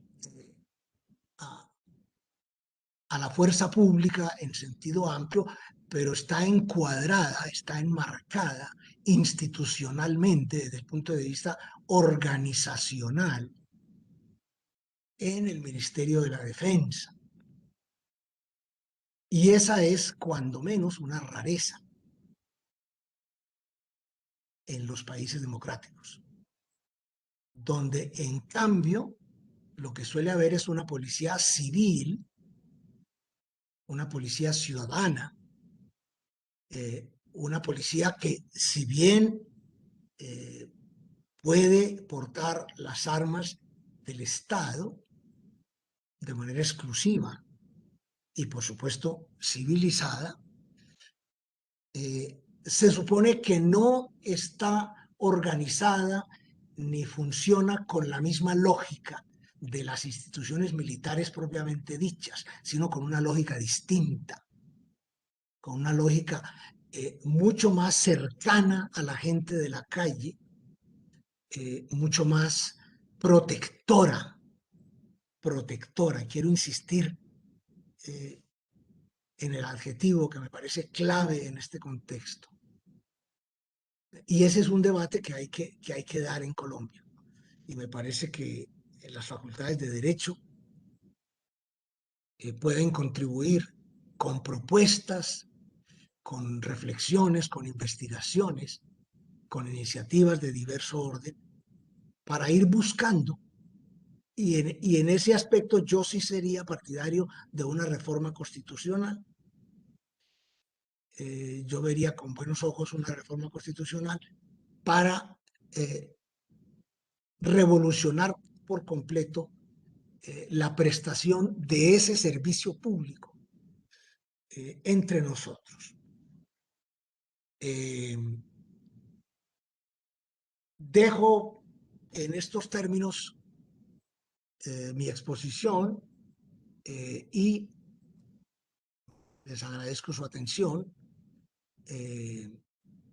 a la fuerza pública en sentido amplio, pero está encuadrada, está enmarcada institucionalmente desde el punto de vista organizacional en el Ministerio de la Defensa. Y esa es, cuando menos, una rareza en los países democráticos, donde en cambio lo que suele haber es una policía civil, una policía ciudadana, una policía que, si bien puede portar las armas del Estado de manera exclusiva y, por supuesto, civilizada, se supone que no está organizada ni funciona con la misma lógica de las instituciones militares propiamente dichas, sino con una lógica distinta, con una lógica mucho más cercana a la gente de la calle, mucho más protectora. Quiero insistir en el adjetivo que me parece clave en este contexto. Y ese es un debate que hay que dar en Colombia. Y me parece que las facultades de Derecho pueden contribuir con propuestas, con reflexiones, con investigaciones, con iniciativas de diverso orden, para ir buscando. Y en ese aspecto yo sí sería partidario de una reforma constitucional. Yo vería con buenos ojos una reforma constitucional para revolucionar por completo la prestación de ese servicio público entre nosotros. Dejo en estos términos mi exposición y les agradezco su atención.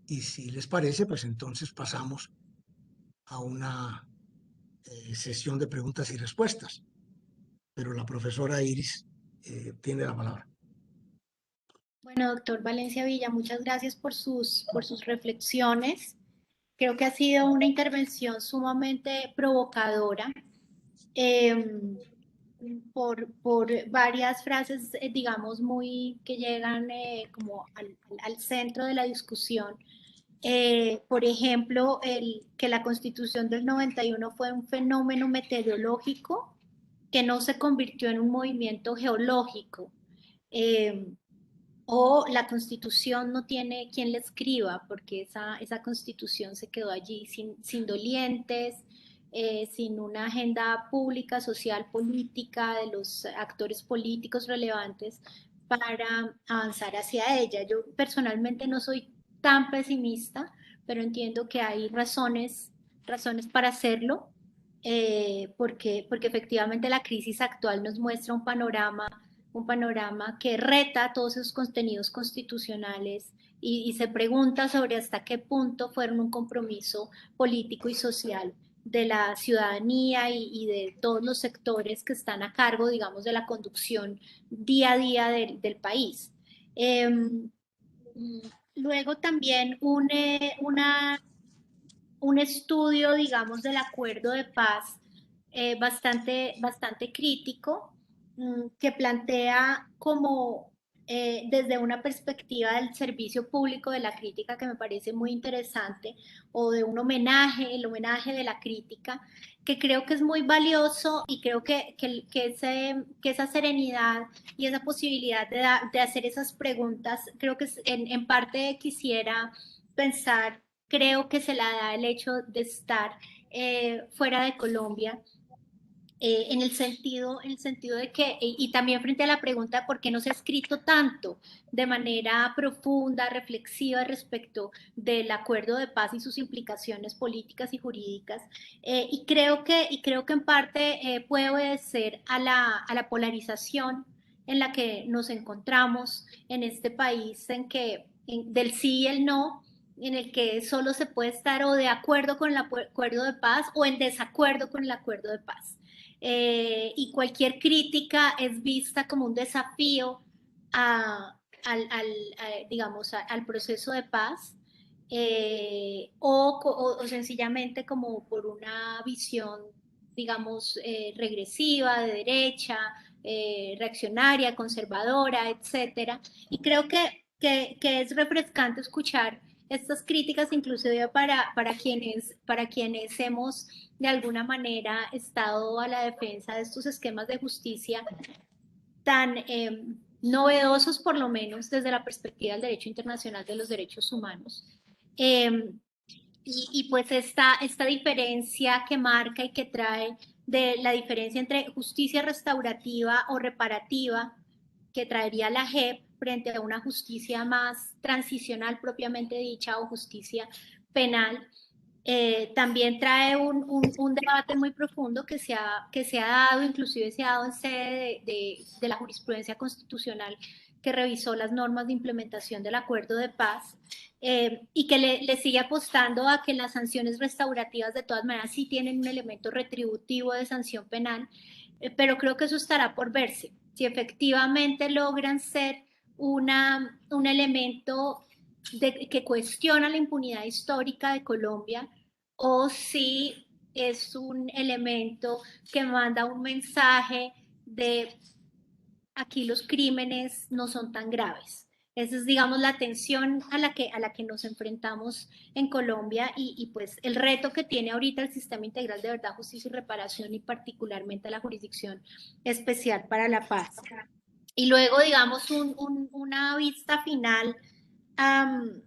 Y si les parece, pues entonces pasamos a una sesión de preguntas y respuestas. Pero la profesora Iris tiene la palabra. Bueno, doctor Valencia Villa, muchas gracias por sus reflexiones. Creo que ha sido una intervención sumamente provocadora por varias frases, digamos, muy que llegan como al centro de la discusión. Por ejemplo, que la Constitución del 91 fue un fenómeno meteorológico que no se convirtió en un movimiento geológico. O la Constitución no tiene quien la escriba, porque esa Constitución se quedó allí sin dolientes, sin una agenda pública, social, política de los actores políticos relevantes para avanzar hacia ella. Yo personalmente no soy tan pesimista, pero entiendo que hay razones para hacerlo, porque efectivamente la crisis actual nos muestra un panorama que reta todos esos contenidos constitucionales y se pregunta sobre hasta qué punto fueron un compromiso político y social de la ciudadanía y de todos los sectores que están a cargo, digamos, de la conducción día a día del país. Em, Luego también un estudio, digamos, del acuerdo de paz bastante crítico, que plantea como desde una perspectiva del servicio público de la crítica que me parece muy interesante, o de un homenaje, el homenaje de la crítica, que creo que es muy valioso y creo que esa serenidad y esa posibilidad de hacer esas preguntas, creo que en parte quisiera pensar, creo que se la da el hecho de estar fuera de Colombia, en el sentido de que, y también frente a la pregunta de por qué no se ha escrito tanto de manera profunda, reflexiva respecto del acuerdo de paz y sus implicaciones políticas y jurídicas, y creo que en parte puede obedecer a la polarización en la que nos encontramos en este país, del sí y el no, en el que solo se puede estar o de acuerdo con el acuerdo de paz o en desacuerdo con el acuerdo de paz. Y cualquier crítica es vista como un desafío digamos, al proceso de paz, o sencillamente como por una visión, digamos, regresiva, de derecha, reaccionaria, conservadora, etcétera. Y creo que es refrescante escuchar estas críticas, inclusive para quienes hemos de alguna manera estado a la defensa de estos esquemas de justicia tan novedosos, por lo menos desde la perspectiva del derecho internacional de los derechos humanos. Eh, pues esta diferencia que marca y que trae de la diferencia entre justicia restaurativa o reparativa que traería la JEP frente a una justicia más transicional propiamente dicha o justicia penal, también trae un debate muy profundo que se ha dado, inclusive se ha dado en sede de la jurisprudencia constitucional que revisó las normas de implementación del acuerdo de paz, y que le sigue apostando a que las sanciones restaurativas de todas maneras sí tienen un elemento retributivo de sanción penal, pero creo que eso estará por verse, si efectivamente logran ser un elemento que cuestiona la impunidad histórica de Colombia, o si es un elemento que manda un mensaje de aquí los crímenes no son tan graves. Esa es, digamos, la tensión a la que nos enfrentamos en Colombia, pues el reto que tiene ahorita el sistema integral de verdad, justicia y reparación, y particularmente la jurisdicción especial para la paz. Y luego, digamos, una vista final um,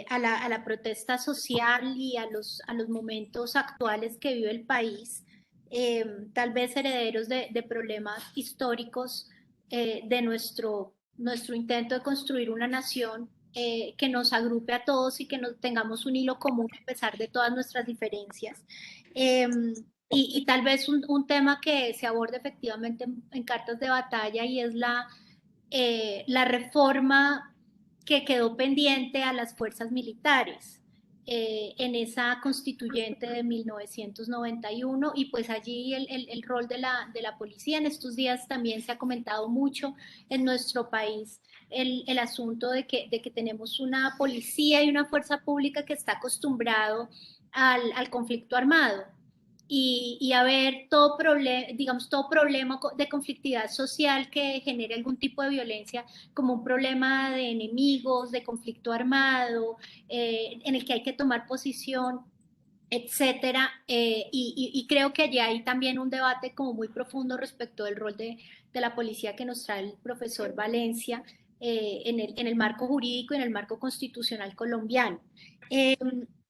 a la protesta social y a los momentos actuales que vive el país, tal vez herederos de problemas históricos, de nuestro intento de construir una nación que nos agrupe a todos y que tengamos un hilo común a pesar de todas nuestras diferencias. Eh, y tal vez un tema que se aborde efectivamente en cartas de batalla, y es la reforma que quedó pendiente a las fuerzas militares en esa constituyente de 1991, y pues allí el rol de la policía. En estos días también se ha comentado mucho en nuestro país el asunto de que tenemos una policía y una fuerza pública que está acostumbrado al conflicto armado, y a ver todo problema, digamos, todo problema de conflictividad social que genere algún tipo de violencia como un problema de enemigos, de conflicto armado, en el que hay que tomar posición, etcétera. Y creo que allí hay también un debate como muy profundo respecto del rol de la policía que nos trae el profesor Valencia, en el marco jurídico y en el marco constitucional colombiano. Eh,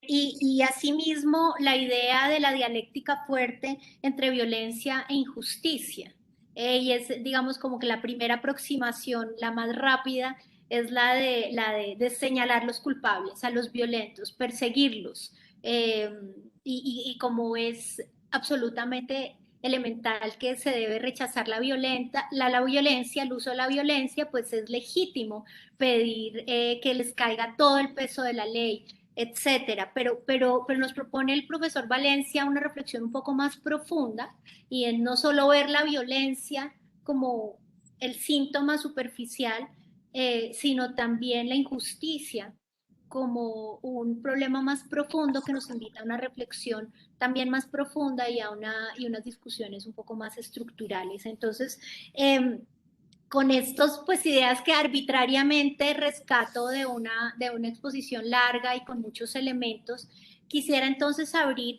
y asimismo, la idea de la dialéctica fuerte entre violencia e injusticia. Y es, digamos, como que la primera aproximación, la más rápida, es de señalar los culpables, a los violentos, perseguirlos. Eh, y como es absolutamente elemental que se debe rechazar la violencia, el uso de la violencia, pues es legítimo pedir que les caiga todo el peso de la ley, etcétera. Pero nos propone el profesor Valencia una reflexión un poco más profunda y en no solo ver la violencia como el síntoma superficial, sino también la injusticia como un problema más profundo que nos invita a una reflexión también más profunda y unas discusiones un poco más estructurales. Entonces, con estas pues ideas que arbitrariamente rescato de una exposición larga y con muchos elementos, quisiera entonces abrir,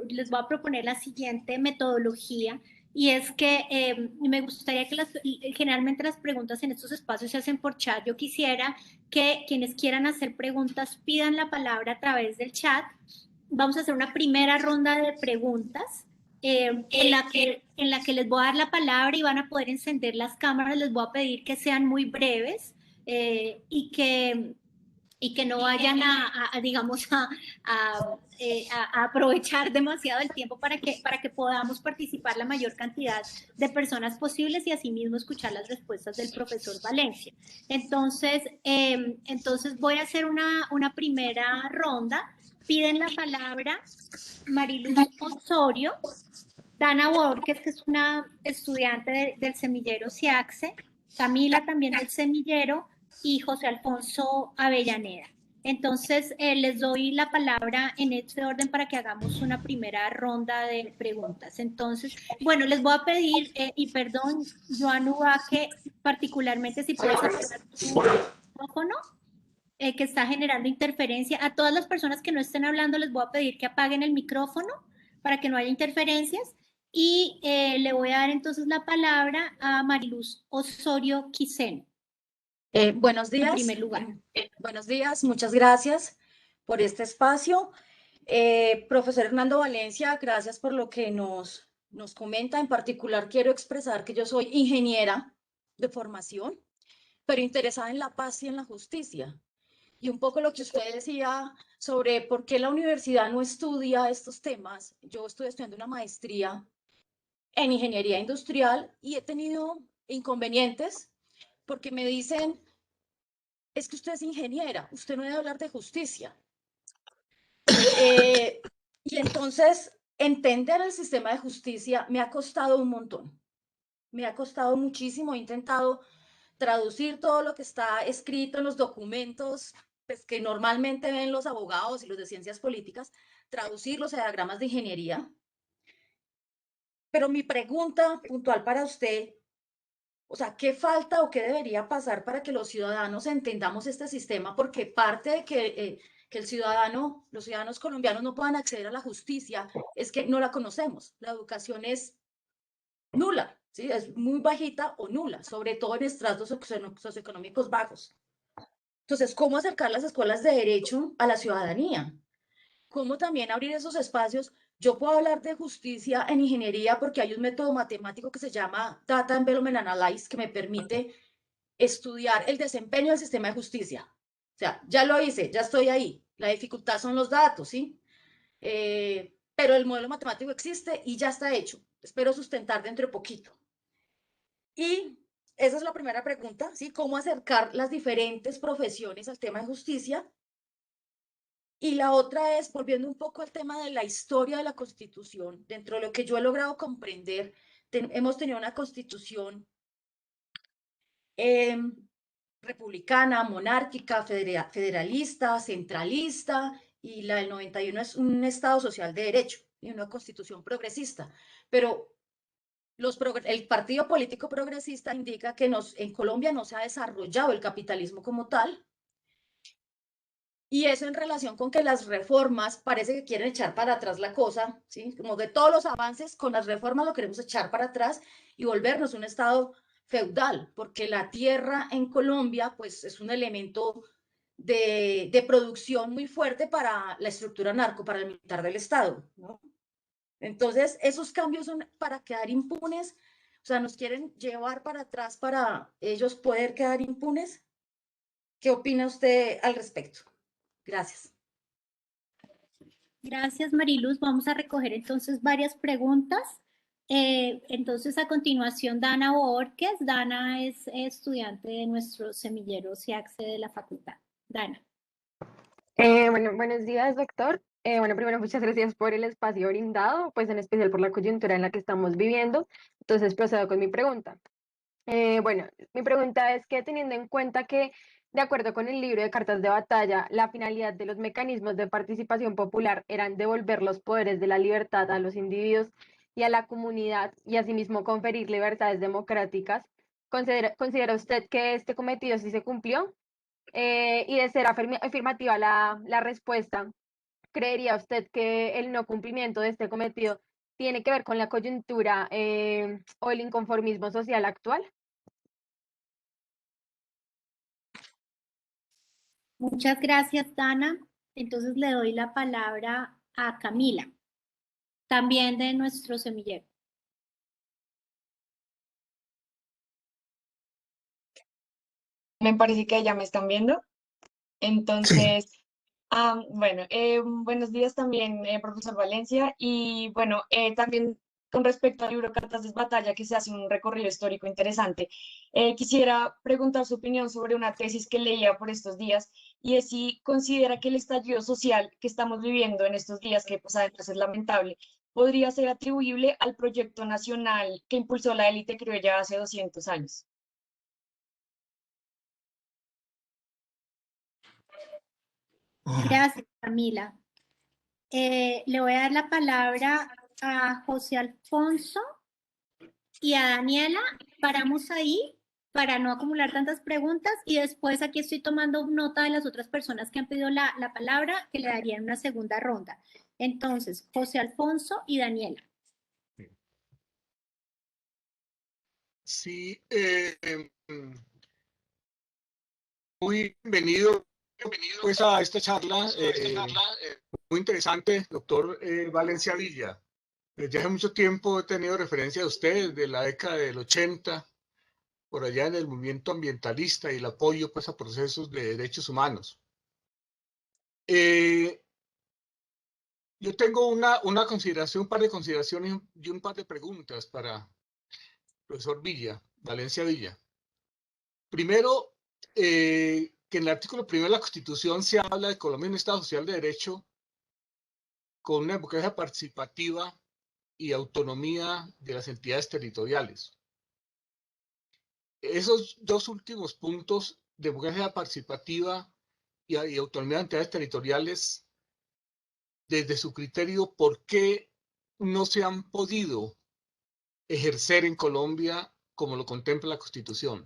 les voy a proponer la siguiente metodología y es que me gustaría que generalmente las preguntas en estos espacios se hacen por chat. Yo quisiera que quienes quieran hacer preguntas pidan la palabra a través del chat. Vamos a hacer una primera ronda de preguntas en la que les voy a dar la palabra y van a poder encender las cámaras. Les voy a pedir que sean muy breves y que no vayan digamos, a aprovechar demasiado el tiempo para que podamos participar la mayor cantidad de personas posibles y asimismo escuchar las respuestas del profesor Valencia. Entonces voy a hacer una primera ronda. Piden la palabra Mariluz Osorio, Dana Borges, que es una estudiante del semillero SIACSE, Camila también del semillero y José Alfonso Avellaneda. Entonces, les doy la palabra en este orden para que hagamos una primera ronda de preguntas. Entonces, bueno, les voy a pedir, y perdón, Joan Ubaque, particularmente si puedes apagar tu micrófono, que está generando interferencia. A todas las personas que no estén hablando les voy a pedir que apaguen el micrófono para que no haya interferencias. Y le voy a dar entonces la palabra a Mariluz Osorio Quiseno. Buenos días. En primer lugar. Buenos días, muchas gracias por este espacio. Profesor Hernando Valencia, gracias por lo que nos comenta. En particular, quiero expresar que yo soy ingeniera de formación, pero interesada en la paz y en la justicia. Y un poco lo que usted decía sobre por qué la universidad no estudia estos temas. Yo estoy estudiando una maestría en ingeniería industrial y he tenido inconvenientes porque me dicen, es que usted es ingeniera, usted no debe hablar de justicia. Y entonces, entender el sistema de justicia me ha costado un montón. Me ha costado muchísimo. He intentado traducir todo lo que está escrito en los documentos pues, que normalmente ven los abogados y los de ciencias políticas, traducirlos a diagramas de ingeniería. Pero mi pregunta puntual para usted, o sea, ¿qué falta o qué debería pasar para que los ciudadanos entendamos este sistema? Porque parte de que los ciudadanos colombianos no puedan acceder a la justicia es que no la conocemos. La educación es nula, ¿sí? Es muy bajita o nula, sobre todo en estratos socioeconómicos bajos. Entonces, ¿cómo acercar las escuelas de derecho a la ciudadanía? ¿Cómo también abrir esos espacios? Yo puedo hablar de justicia en ingeniería porque hay un método matemático que se llama Data Envelopment Analysis que me permite estudiar el desempeño del sistema de justicia. O sea, ya lo hice, ya estoy ahí. La dificultad son los datos, ¿sí? Pero el modelo matemático existe y ya está hecho. Espero sustentar dentro de poquito. Y esa es la primera pregunta, ¿sí? ¿Cómo acercar las diferentes profesiones al tema de justicia? Y la otra es, volviendo un poco al tema de la historia de la Constitución, dentro de lo que yo he logrado comprender, hemos tenido una Constitución republicana, monárquica, federalista, centralista, y la del 91 es un Estado social de derecho y una Constitución progresista. Pero el partido político progresista indica que en Colombia no se ha desarrollado el capitalismo como tal, y eso en relación con que las reformas parece que quieren echar para atrás la cosa, ¿sí? Como que todos los avances con las reformas lo queremos echar para atrás y volvernos un estado feudal, porque la tierra en Colombia pues es un elemento de producción muy fuerte para la estructura paramilitar del Estado, ¿no? Entonces, esos cambios son para quedar impunes, o sea, nos quieren llevar para atrás para ellos poder quedar impunes. ¿Qué opina usted al respecto? Gracias. Gracias, Mariluz. Vamos a recoger entonces varias preguntas. Entonces, a continuación, Dana Borges. Dana es estudiante de nuestro semillero SIACSE de la facultad. Dana. Bueno, buenos días, doctor. Bueno, primero, muchas gracias por el espacio brindado, pues en especial por la coyuntura en la que estamos viviendo. Entonces, procedo con mi pregunta. Bueno, mi pregunta es que teniendo en cuenta que, de acuerdo con el libro de cartas de batalla, la finalidad de los mecanismos de participación popular eran devolver los poderes de la libertad a los individuos y a la comunidad y asimismo conferir libertades democráticas, ¿considera usted que este cometido sí se cumplió? Y de ser afirmativa la respuesta, ¿creería usted que el no cumplimiento de este cometido tiene que ver con la coyuntura o el inconformismo social actual? Muchas gracias, Dana. Entonces le doy la palabra a Camila, también de nuestro semillero. Me parece que ya me están viendo. Sí. Entonces, bueno, buenos días también, profesor Valencia. Y bueno, también con respecto al libro Cartas de Batalla, que se hace un recorrido histórico interesante, quisiera preguntar su opinión sobre una tesis que leía por estos días y es si considera que el estallido social que estamos viviendo en estos días, que pues además es lamentable, podría ser atribuible al proyecto nacional que impulsó la élite criolla hace 200 años. Ah, Gracias, Camila. Le voy a dar la palabra a José Alfonso y a Daniela. Paramos ahí para no acumular tantas preguntas y después aquí estoy tomando nota de las otras personas que han pedido la palabra que le darían una segunda ronda. Entonces, José Alfonso y Daniela. Sí, muy bienvenido pues a esta charla muy interesante, doctor Valencia Villa. Desde hace mucho tiempo he tenido referencia de usted, de la década del 80, por allá en el movimiento ambientalista y el apoyo pues, a procesos de derechos humanos. Yo tengo una consideración, un par de consideraciones y un par de preguntas para el profesor Villa, Valencia Villa. Primero, que en el artículo primero de la Constitución se habla de Colombia un Estado social de derecho con una democracia participativa y autonomía de las entidades territoriales. Esos dos últimos puntos, democracia participativa y autonomía de entidades territoriales, desde su criterio, ¿por qué no se han podido ejercer en Colombia como lo contempla la Constitución?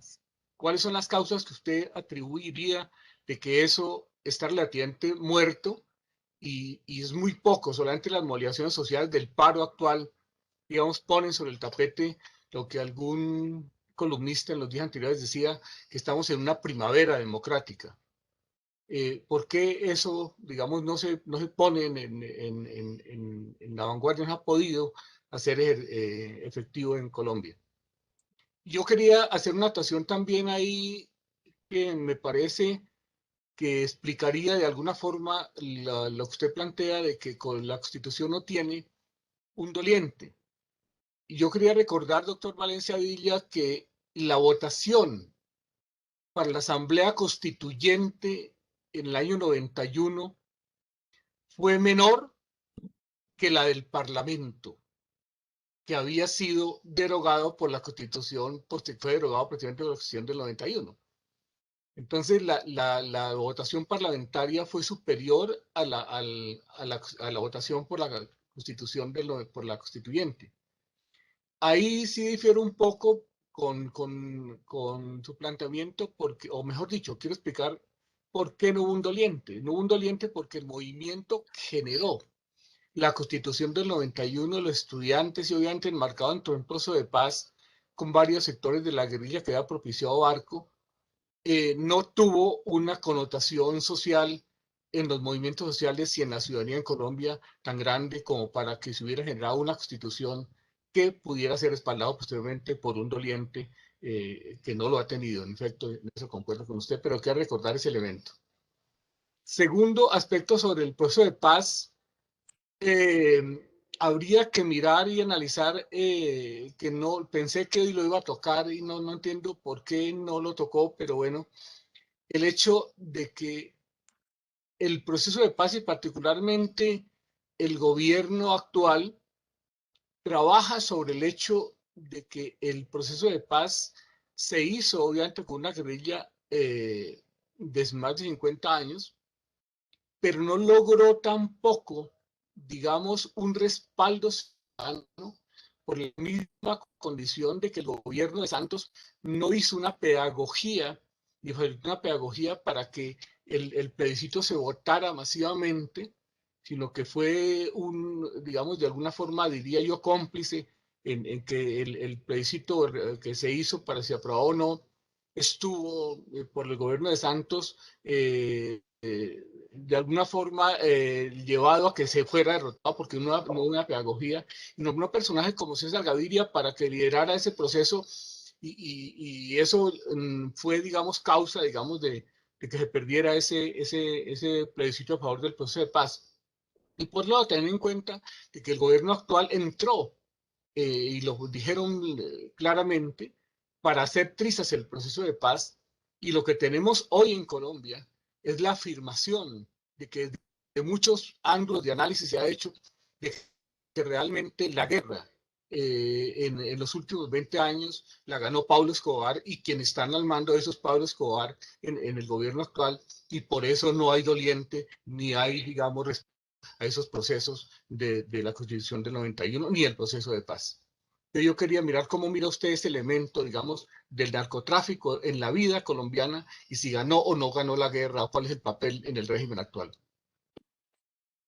¿Cuáles son las causas que usted atribuiría de que eso está relativamente muerto y es muy poco? Solamente las movilizaciones sociales del paro actual, digamos, ponen sobre el tapete lo que algún columnista en los días anteriores decía, que estamos en una primavera democrática. ¿Por qué eso, digamos, no se pone en la vanguardia, no se ha podido hacer efectivo en Colombia? Yo quería hacer una actuación también ahí que me parece que explicaría de alguna forma lo que usted plantea de que con la Constitución no tiene un doliente. Y yo quería recordar, doctor Valencia Villa, que la votación para la Asamblea Constituyente en el año 91 fue menor que la del Parlamento, que había sido derogado por la Constitución, fue derogado precisamente por la Constitución del 91. Entonces, la votación parlamentaria fue superior a la votación por la Constitución, por la Constituyente. Ahí sí difiero un poco con su planteamiento, porque, o mejor dicho, quiero explicar por qué no hubo un doliente. No hubo un doliente porque el movimiento generó la Constitución del 91, los estudiantes y obviamente enmarcado dentro de un proceso de paz con varios sectores de la guerrilla que había propiciado Barco, no tuvo una connotación social en los movimientos sociales y en la ciudadanía en Colombia tan grande como para que se hubiera generado una constitución que pudiera ser respaldado posteriormente por un doliente que no lo ha tenido. En efecto, en eso concuerdo con usted, pero quiero recordar ese elemento. Segundo aspecto sobre el proceso de paz, eh, habría que mirar y analizar que no, pensé que hoy lo iba a tocar y no entiendo por qué no lo tocó, pero bueno, el hecho de que el proceso de paz y particularmente el gobierno actual trabaja sobre el hecho de que el proceso de paz se hizo obviamente con una guerrilla de más de 50 años, pero no logró tampoco, digamos, un respaldo ciudadano por la misma condición de que el gobierno de Santos no hizo una pedagogía, para que el plebiscito se votara masivamente, sino que fue digamos, de alguna forma, diría yo, cómplice en que el plebiscito que se hizo para si aprobaba o no estuvo por el gobierno de Santos de alguna forma llevado a que se fuera derrotado porque no hubo una pedagogía y nombró un personaje como César Gaviria para que liderara ese proceso y eso fue, digamos, causa, digamos, de que se perdiera ese plebiscito a favor del proceso de paz. Y por lo tanto, tener en cuenta de que el gobierno actual entró, y lo dijeron claramente, para hacer trizas el proceso de paz, y lo que tenemos hoy en Colombia es la afirmación de que de muchos ángulos de análisis se ha hecho de que realmente la guerra en los últimos 20 años la ganó Pablo Escobar y quienes están al mando de esos Pablo Escobar en el gobierno actual, y por eso no hay doliente ni hay, digamos, a esos procesos de la Constitución del 91 ni el proceso de paz. Yo quería mirar cómo mira usted ese elemento, digamos, del narcotráfico en la vida colombiana y si ganó o no ganó la guerra o cuál es el papel en el régimen actual.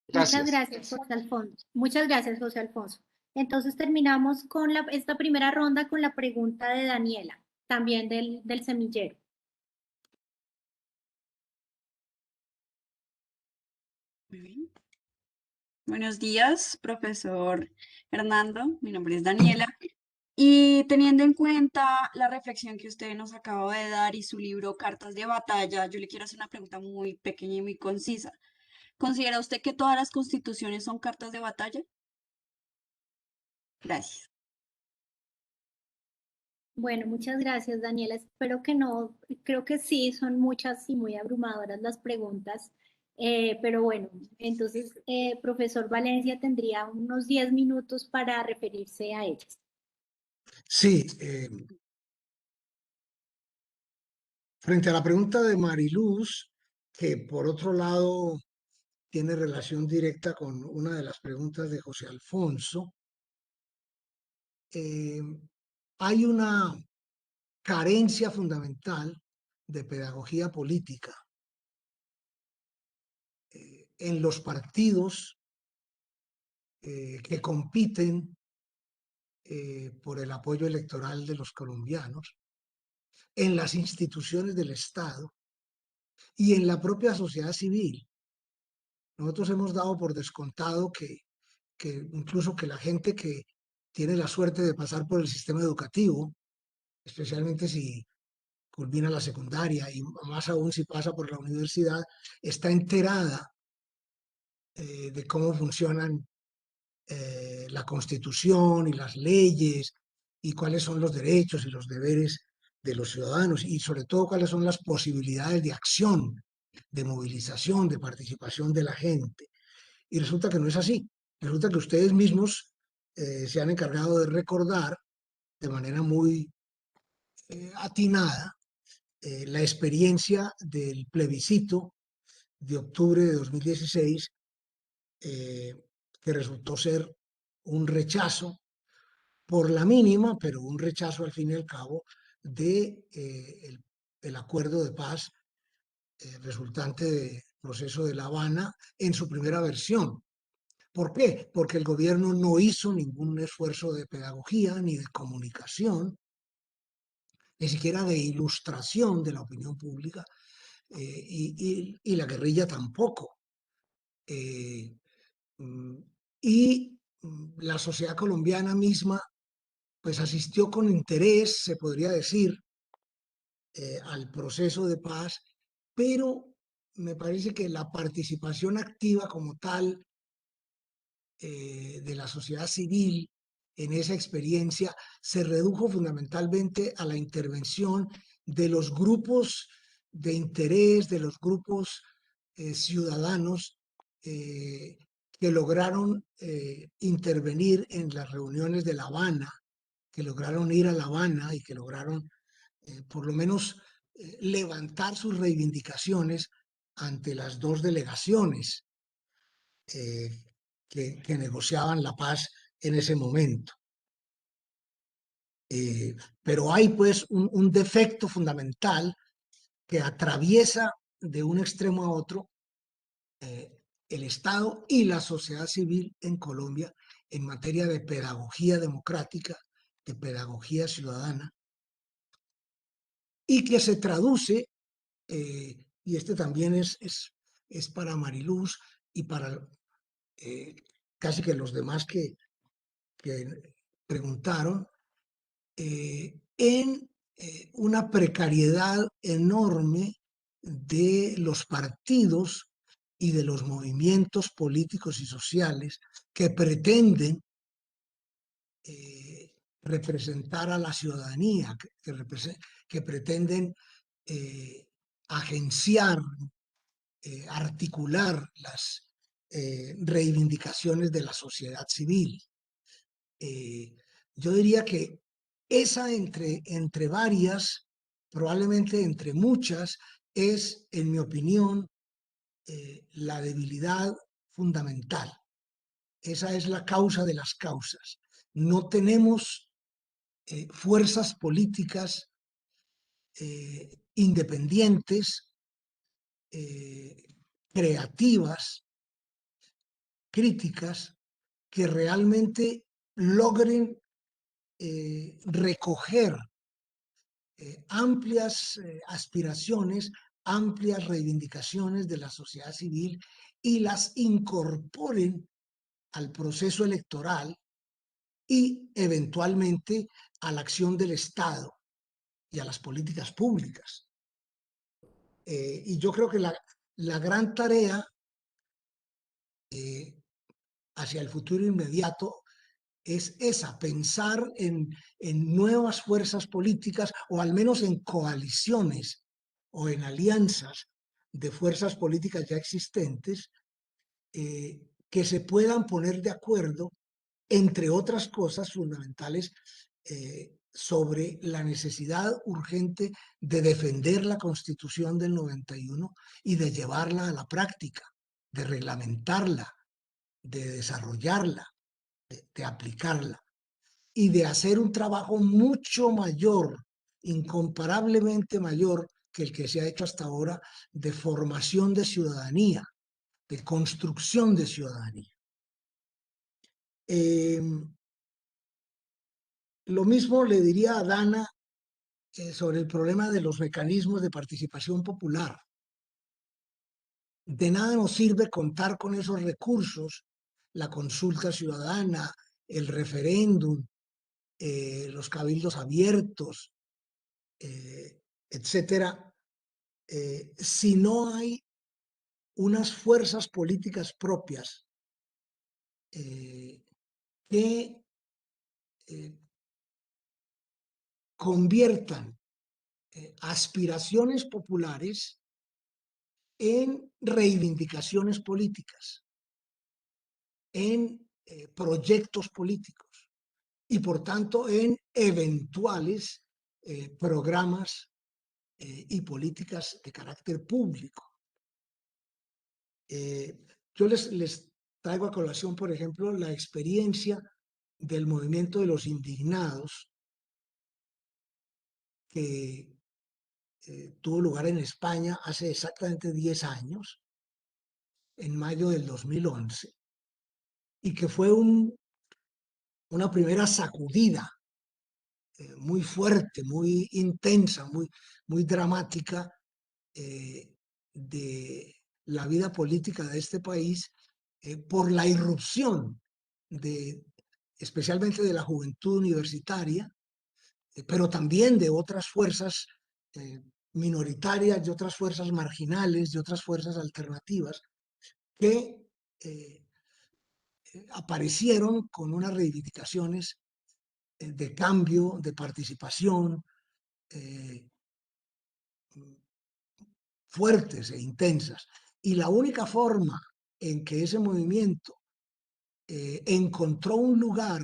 Muchas Gracias. gracias, José Alfonso. Muchas gracias, José Alfonso. Entonces terminamos con esta primera ronda con la pregunta de Daniela, también del semillero. Muy bien. Buenos días, profesor Hernando. Mi nombre es Daniela. Y teniendo en cuenta la reflexión que usted nos acaba de dar y su libro Cartas de Batalla, yo le quiero hacer una pregunta muy pequeña y muy concisa. ¿Considera usted que todas las constituciones son cartas de batalla? Gracias. Bueno, muchas gracias, Daniela. Espero que no, creo que sí, son muchas y muy abrumadoras las preguntas. Pero bueno, entonces, profesor Valencia tendría unos 10 minutos para referirse a ellas. Sí, frente a la pregunta de Mariluz, que por otro lado tiene relación directa con una de las preguntas de José Alfonso, hay una carencia fundamental de pedagogía política en los partidos que compiten por el apoyo electoral de los colombianos, en las instituciones del Estado y en la propia sociedad civil. Nosotros hemos dado por descontado que incluso que la gente que tiene la suerte de pasar por el sistema educativo, especialmente si culmina la secundaria y más aún si pasa por la universidad, está enterada de cómo funcionan la Constitución y las leyes y cuáles son los derechos y los deberes de los ciudadanos y sobre todo cuáles son las posibilidades de acción, de movilización, de participación de la gente. Y resulta que no es así. Resulta que ustedes mismos se han encargado de recordar de manera muy atinada la experiencia del plebiscito de octubre de 2016, que resultó ser un rechazo por la mínima, pero un rechazo al fin y al cabo de el acuerdo de paz resultante del proceso de La Habana en su primera versión. ¿Por qué? Porque el gobierno no hizo ningún esfuerzo de pedagogía ni de comunicación, ni siquiera de ilustración de la opinión pública, y la guerrilla tampoco. Y la sociedad colombiana misma pues asistió con interés, se podría decir, al proceso de paz, pero me parece que la participación activa como tal de la sociedad civil en esa experiencia se redujo fundamentalmente a la intervención de los grupos de interés, de los grupos ciudadanos que lograron intervenir en las reuniones de La Habana, que lograron ir a La Habana y que lograron por lo menos levantar sus reivindicaciones ante las dos delegaciones que negociaban la paz en ese momento. Pero hay pues un defecto fundamental que atraviesa de un extremo a otro el Estado y la sociedad civil en Colombia en materia de pedagogía democrática, de pedagogía ciudadana, y que se traduce, y este también es para Mariluz y para casi que los demás que preguntaron, en una precariedad enorme de los partidos y de los movimientos políticos y sociales que pretenden representar a la ciudadanía, que pretenden agenciar, articular las reivindicaciones de la sociedad civil. Yo diría que esa entre varias, probablemente entre muchas, es, en mi opinión, la debilidad fundamental. Esa es la causa de las causas. No tenemos fuerzas políticas independientes, creativas, críticas, que realmente logren recoger amplias aspiraciones, amplias reivindicaciones de la sociedad civil y las incorporen al proceso electoral y eventualmente a la acción del Estado y a las políticas públicas. Y yo creo que la gran tarea hacia el futuro inmediato es esa, pensar en nuevas fuerzas políticas o al menos en coaliciones o en alianzas de fuerzas políticas ya existentes que se puedan poner de acuerdo, entre otras cosas fundamentales, sobre la necesidad urgente de defender la Constitución del 91 y de llevarla a la práctica, de reglamentarla, de desarrollarla, de aplicarla y de hacer un trabajo mucho mayor, incomparablemente mayor que el que se ha hecho hasta ahora de formación de ciudadanía, de construcción de ciudadanía. Lo mismo le diría a Dana sobre el problema de los mecanismos de participación popular. De nada nos sirve contar con esos recursos, la consulta ciudadana, el referéndum, los cabildos abiertos, etcétera, si no hay unas fuerzas políticas propias que conviertan aspiraciones populares en reivindicaciones políticas, en proyectos políticos y por tanto en eventuales programas y políticas de carácter público. Yo les traigo a colación, por ejemplo, la experiencia del movimiento de los indignados que tuvo lugar en España hace exactamente 10 años, en mayo del 2011, y que fue una primera sacudida muy fuerte, muy intensa, muy dramática de la vida política de este país por la irrupción especialmente de la juventud universitaria, pero también de otras fuerzas minoritarias, de otras fuerzas marginales, de otras fuerzas alternativas que aparecieron con unas reivindicaciones de cambio, de participación fuertes e intensas. Y la única forma en que ese movimiento encontró un lugar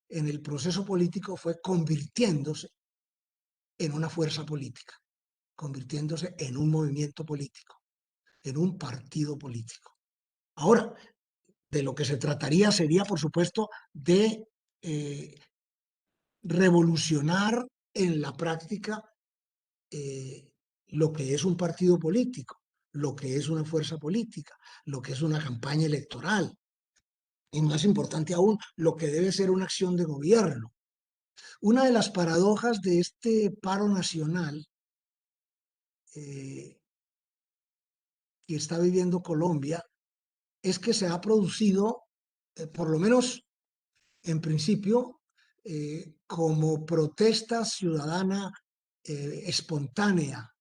en el proceso político fue convirtiéndose en una fuerza política, convirtiéndose en un movimiento político, en un partido político. Ahora, de lo que se trataría sería, por supuesto, de revolucionar en la práctica lo que es un partido político, lo que es una fuerza política, lo que es una campaña electoral, y más importante aún, lo que debe ser una acción de gobierno. Una de las paradojas de este paro nacional que está viviendo Colombia es que se ha producido, por lo menos en principio, como protesta ciudadana espontánea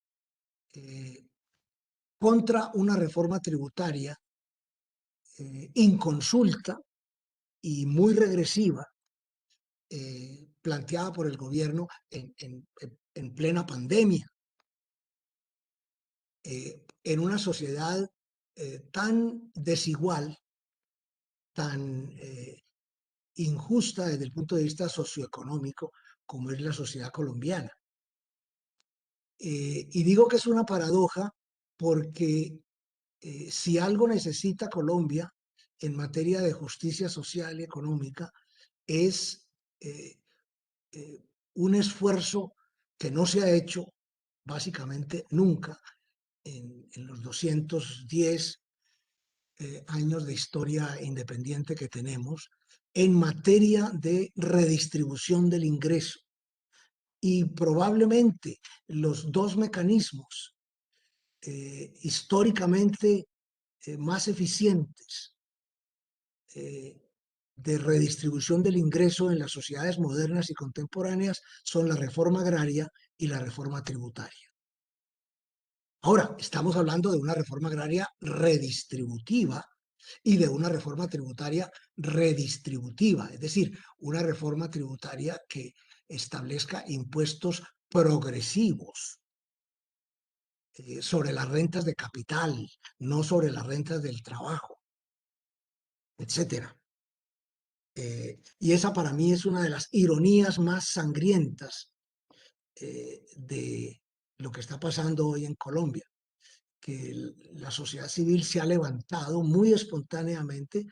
contra una reforma tributaria inconsulta y muy regresiva planteada por el gobierno en plena pandemia. En una sociedad tan desigual, tan injusta desde el punto de vista socioeconómico como es la sociedad colombiana. Y digo que es una paradoja porque si algo necesita Colombia en materia de justicia social y económica es un esfuerzo que no se ha hecho básicamente nunca en los 210 años de historia independiente que tenemos en materia de redistribución del ingreso. Y probablemente los dos mecanismos históricamente más eficientes de redistribución del ingreso en las sociedades modernas y contemporáneas son la reforma agraria y la reforma tributaria. Ahora, estamos hablando de una reforma agraria redistributiva y de una reforma tributaria redistributiva, es decir, una reforma tributaria que establezca impuestos progresivos sobre las rentas de capital, no sobre las rentas del trabajo, etcétera. Y esa para mí es una de las ironías más sangrientas de lo que está pasando hoy en Colombia, que la sociedad civil se ha levantado muy espontáneamente,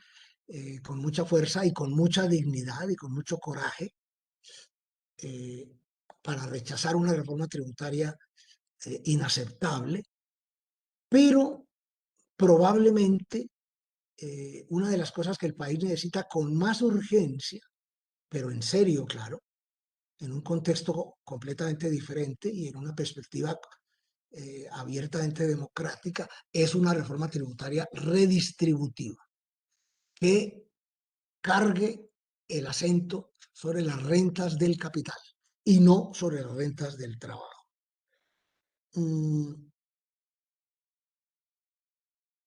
con mucha fuerza y con mucha dignidad y con mucho coraje para rechazar una reforma tributaria inaceptable, pero probablemente una de las cosas que el país necesita con más urgencia, pero en serio, claro, en un contexto completamente diferente y en una perspectiva abiertamente democrática, es una reforma tributaria redistributiva que cargue el acento sobre las rentas del capital y no sobre las rentas del trabajo.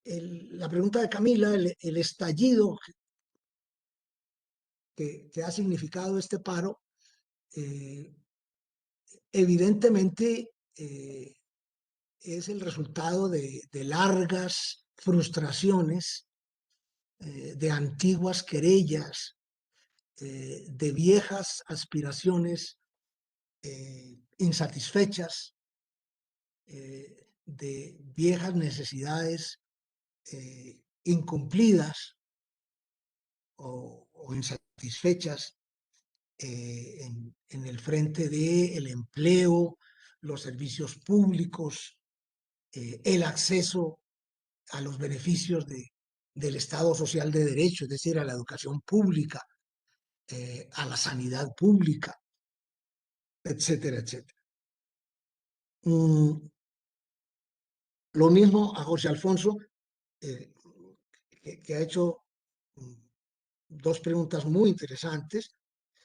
La pregunta de Camila, el estallido que ha significado este paro, evidentemente es el resultado de largas frustraciones, de antiguas querellas, de viejas aspiraciones insatisfechas, de viejas necesidades incumplidas o insatisfechas en el frente del empleo, los servicios públicos, el acceso a los beneficios del Estado Social de Derecho, es decir, a la educación pública, a la sanidad pública, etcétera, etcétera. Lo mismo a José Alfonso, que ha hecho dos preguntas muy interesantes.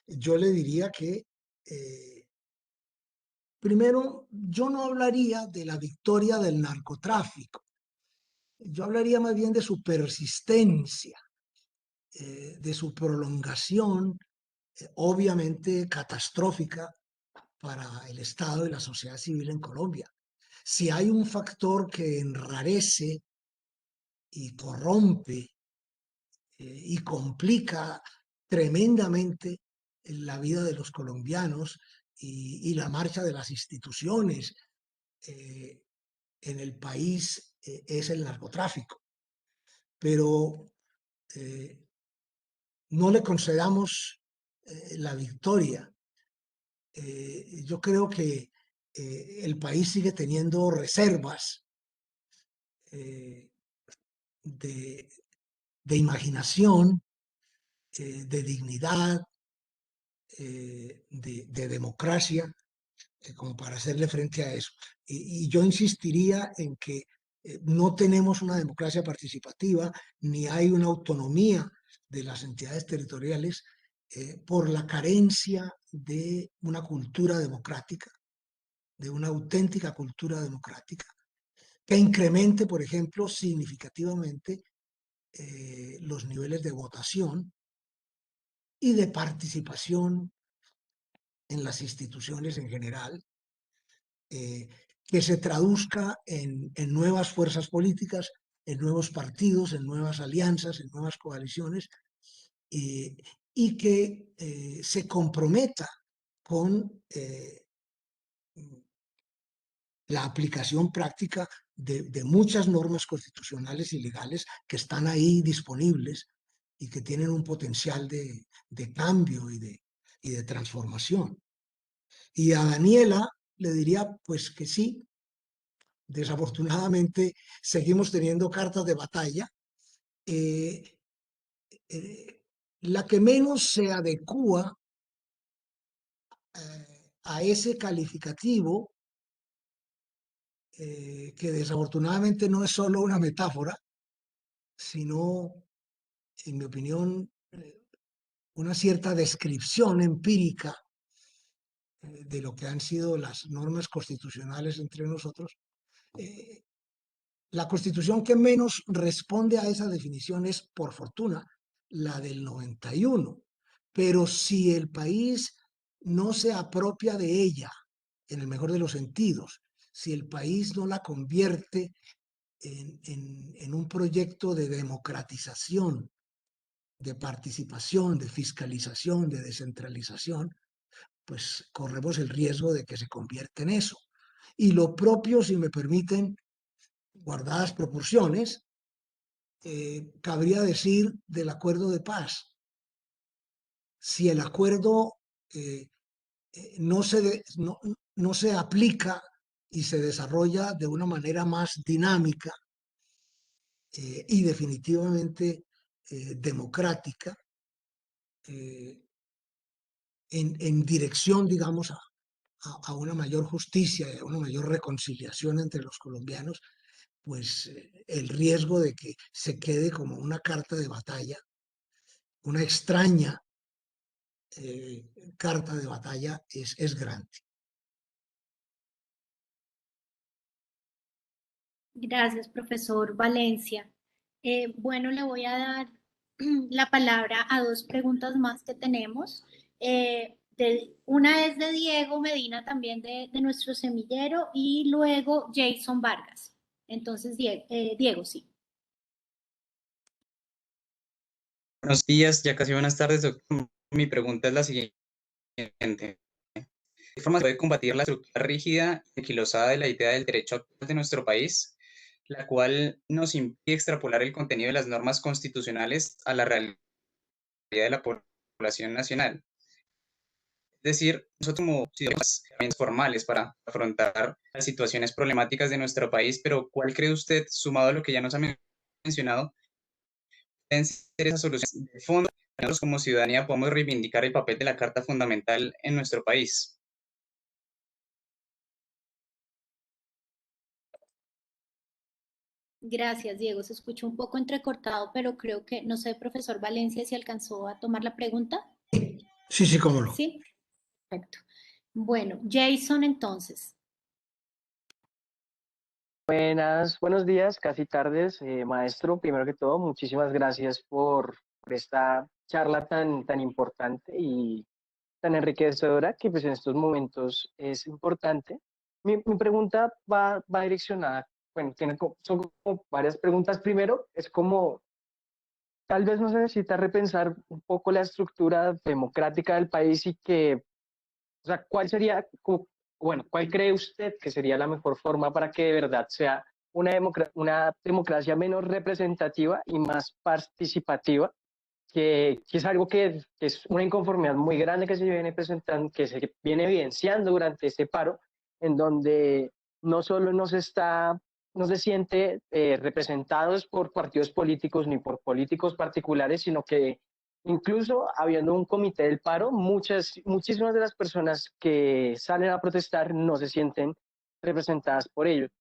Yo le diría que, primero, yo no hablaría de la victoria del narcotráfico. Yo hablaría más bien de su persistencia, de su prolongación, obviamente catastrófica para el Estado y la sociedad civil en Colombia. Si hay un factor que enrarece y corrompe y complica tremendamente la vida de los colombianos y la marcha de las instituciones en el país es el narcotráfico. Pero no le concedamos la victoria. Yo creo que el país sigue teniendo reservas de imaginación, de dignidad, de democracia, como para hacerle frente a eso. Y yo insistiría en que no tenemos una democracia participativa, ni hay una autonomía de las entidades territoriales por la carencia de una cultura democrática, de una auténtica cultura democrática, que incremente, por ejemplo, significativamente los niveles de votación y de participación en las instituciones en general, que se traduzca en nuevas fuerzas políticas, en nuevos partidos, en nuevas alianzas, en nuevas coaliciones, y que se comprometa con la aplicación práctica de muchas normas constitucionales y legales que están ahí disponibles y que tienen un potencial de cambio y de transformación. Y a Daniela le diría pues que sí, desafortunadamente seguimos teniendo cartas de batalla. La que menos se adecúa a ese calificativo, que desafortunadamente no es solo una metáfora, sino, en mi opinión, una cierta descripción empírica de lo que han sido las normas constitucionales entre nosotros. La Constitución que menos responde a esa definición es, por fortuna, la del 91. Pero si el país no se apropia de ella, en el mejor de los sentidos, si el país no la convierte en un proyecto de democratización, de participación, de fiscalización, de descentralización, pues corremos el riesgo de que se convierta en eso. Y lo propio, si me permiten, guardadas proporciones, cabría decir del acuerdo de paz. Si el acuerdo no se aplica y se desarrolla de una manera más dinámica y definitivamente democrática, en dirección, digamos, a una mayor justicia, a una mayor reconciliación entre los colombianos, pues el riesgo de que se quede como una carta de batalla, una extraña carta de batalla, es grande. Gracias, profesor Valencia. Bueno, le voy a dar la palabra a dos preguntas más que tenemos. Una es de Diego Medina, también de nuestro semillero, y luego Jason Vargas. Entonces, Diego, sí. Buenos días, ya casi buenas tardes, doctor. Mi pregunta es la siguiente. ¿De qué forma se puede combatir la estructura rígida y anquilosada de la idea del derecho actual de nuestro país, la cual nos impide extrapolar el contenido de las normas constitucionales a la realidad de la población nacional? Es decir, nosotros como ciudadanos herramientas formales para afrontar las situaciones problemáticas de nuestro país, pero ¿cuál cree usted, sumado a lo que ya nos ha mencionado, pueden ser esas soluciones de fondo? Nosotros como ciudadanía podemos reivindicar el papel de la Carta Fundamental en nuestro país. Gracias, Diego. Se escuchó un poco entrecortado, pero creo que, no sé, profesor Valencia, si alcanzó a tomar la pregunta. Sí, cómo no. Sí, perfecto. Bueno, Jason, entonces. Buenos días, casi tardes, maestro. Primero que todo, muchísimas gracias por esta charla tan importante y tan enriquecedora que pues en estos momentos es importante. Mi pregunta va direccionada bueno, son como varias preguntas. Primero, es como, tal vez no se necesita repensar un poco la estructura democrática del país y que, o sea, ¿cuál sería, bueno, cuál cree usted que sería la mejor forma para que de verdad sea una democracia menos representativa y más participativa? Que es algo que es una inconformidad muy grande que se viene presentando, que se viene evidenciando durante este paro, en donde no solo no se siente representados por partidos políticos ni por políticos particulares, sino que incluso habiendo un comité del paro, muchísimas de las personas que salen a protestar no se sienten representadas por ellos.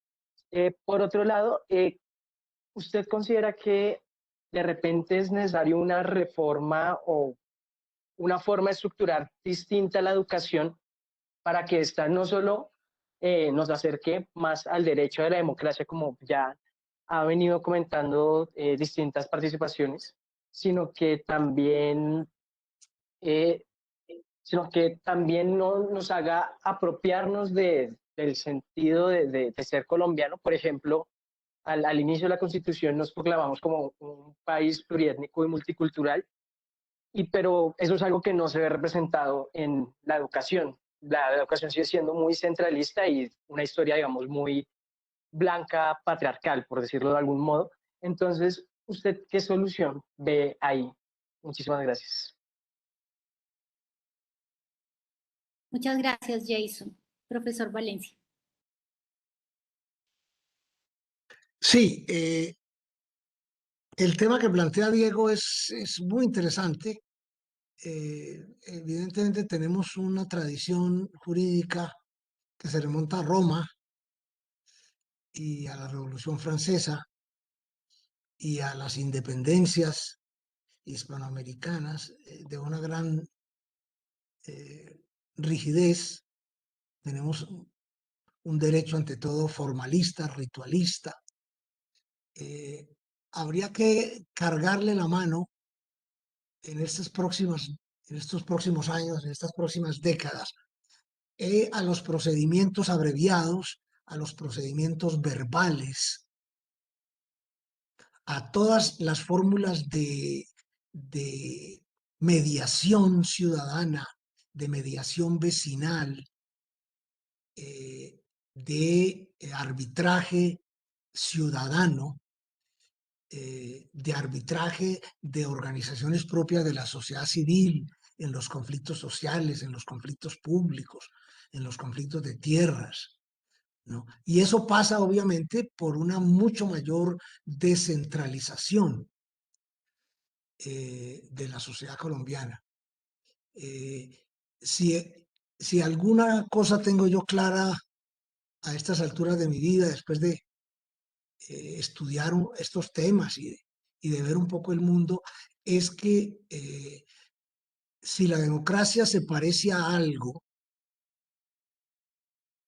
Por otro lado, ¿usted considera que de repente es necesario una reforma o una forma de estructurar distinta a la educación para que ésta no solo nos acerque más al derecho de la democracia, como ya ha venido comentando distintas participaciones, sino que también, eh, nos haga apropiarnos del sentido de ser colombiano? Por ejemplo, al inicio de la Constitución nos proclamamos como un país pluriétnico y multicultural, pero eso es algo que no se ve representado en la educación. La educación sigue siendo muy centralista y una historia, digamos, muy blanca, patriarcal, por decirlo de algún modo. Entonces, ¿usted qué solución ve ahí? Muchísimas gracias. Muchas gracias, Jason. Profesor Valencia. Sí, el tema que plantea Diego es muy interesante. Evidentemente tenemos una tradición jurídica que se remonta a Roma y a la Revolución Francesa y a las independencias hispanoamericanas de una gran rigidez. Tenemos un derecho ante todo formalista, ritualista. Habría que cargarle la mano en estos próximos años, en estas próximas décadas, a los procedimientos abreviados, a los procedimientos verbales, a todas las fórmulas de mediación ciudadana, de mediación vecinal, de arbitraje ciudadano, de arbitraje de organizaciones propias de la sociedad civil en los conflictos sociales, en los conflictos públicos, en los conflictos de tierras, ¿no? Y eso pasa obviamente por una mucho mayor descentralización de la sociedad colombiana. Si alguna cosa tengo yo clara a estas alturas de mi vida, después de estudiar estos temas y de ver un poco el mundo, es que si la democracia se parece a algo,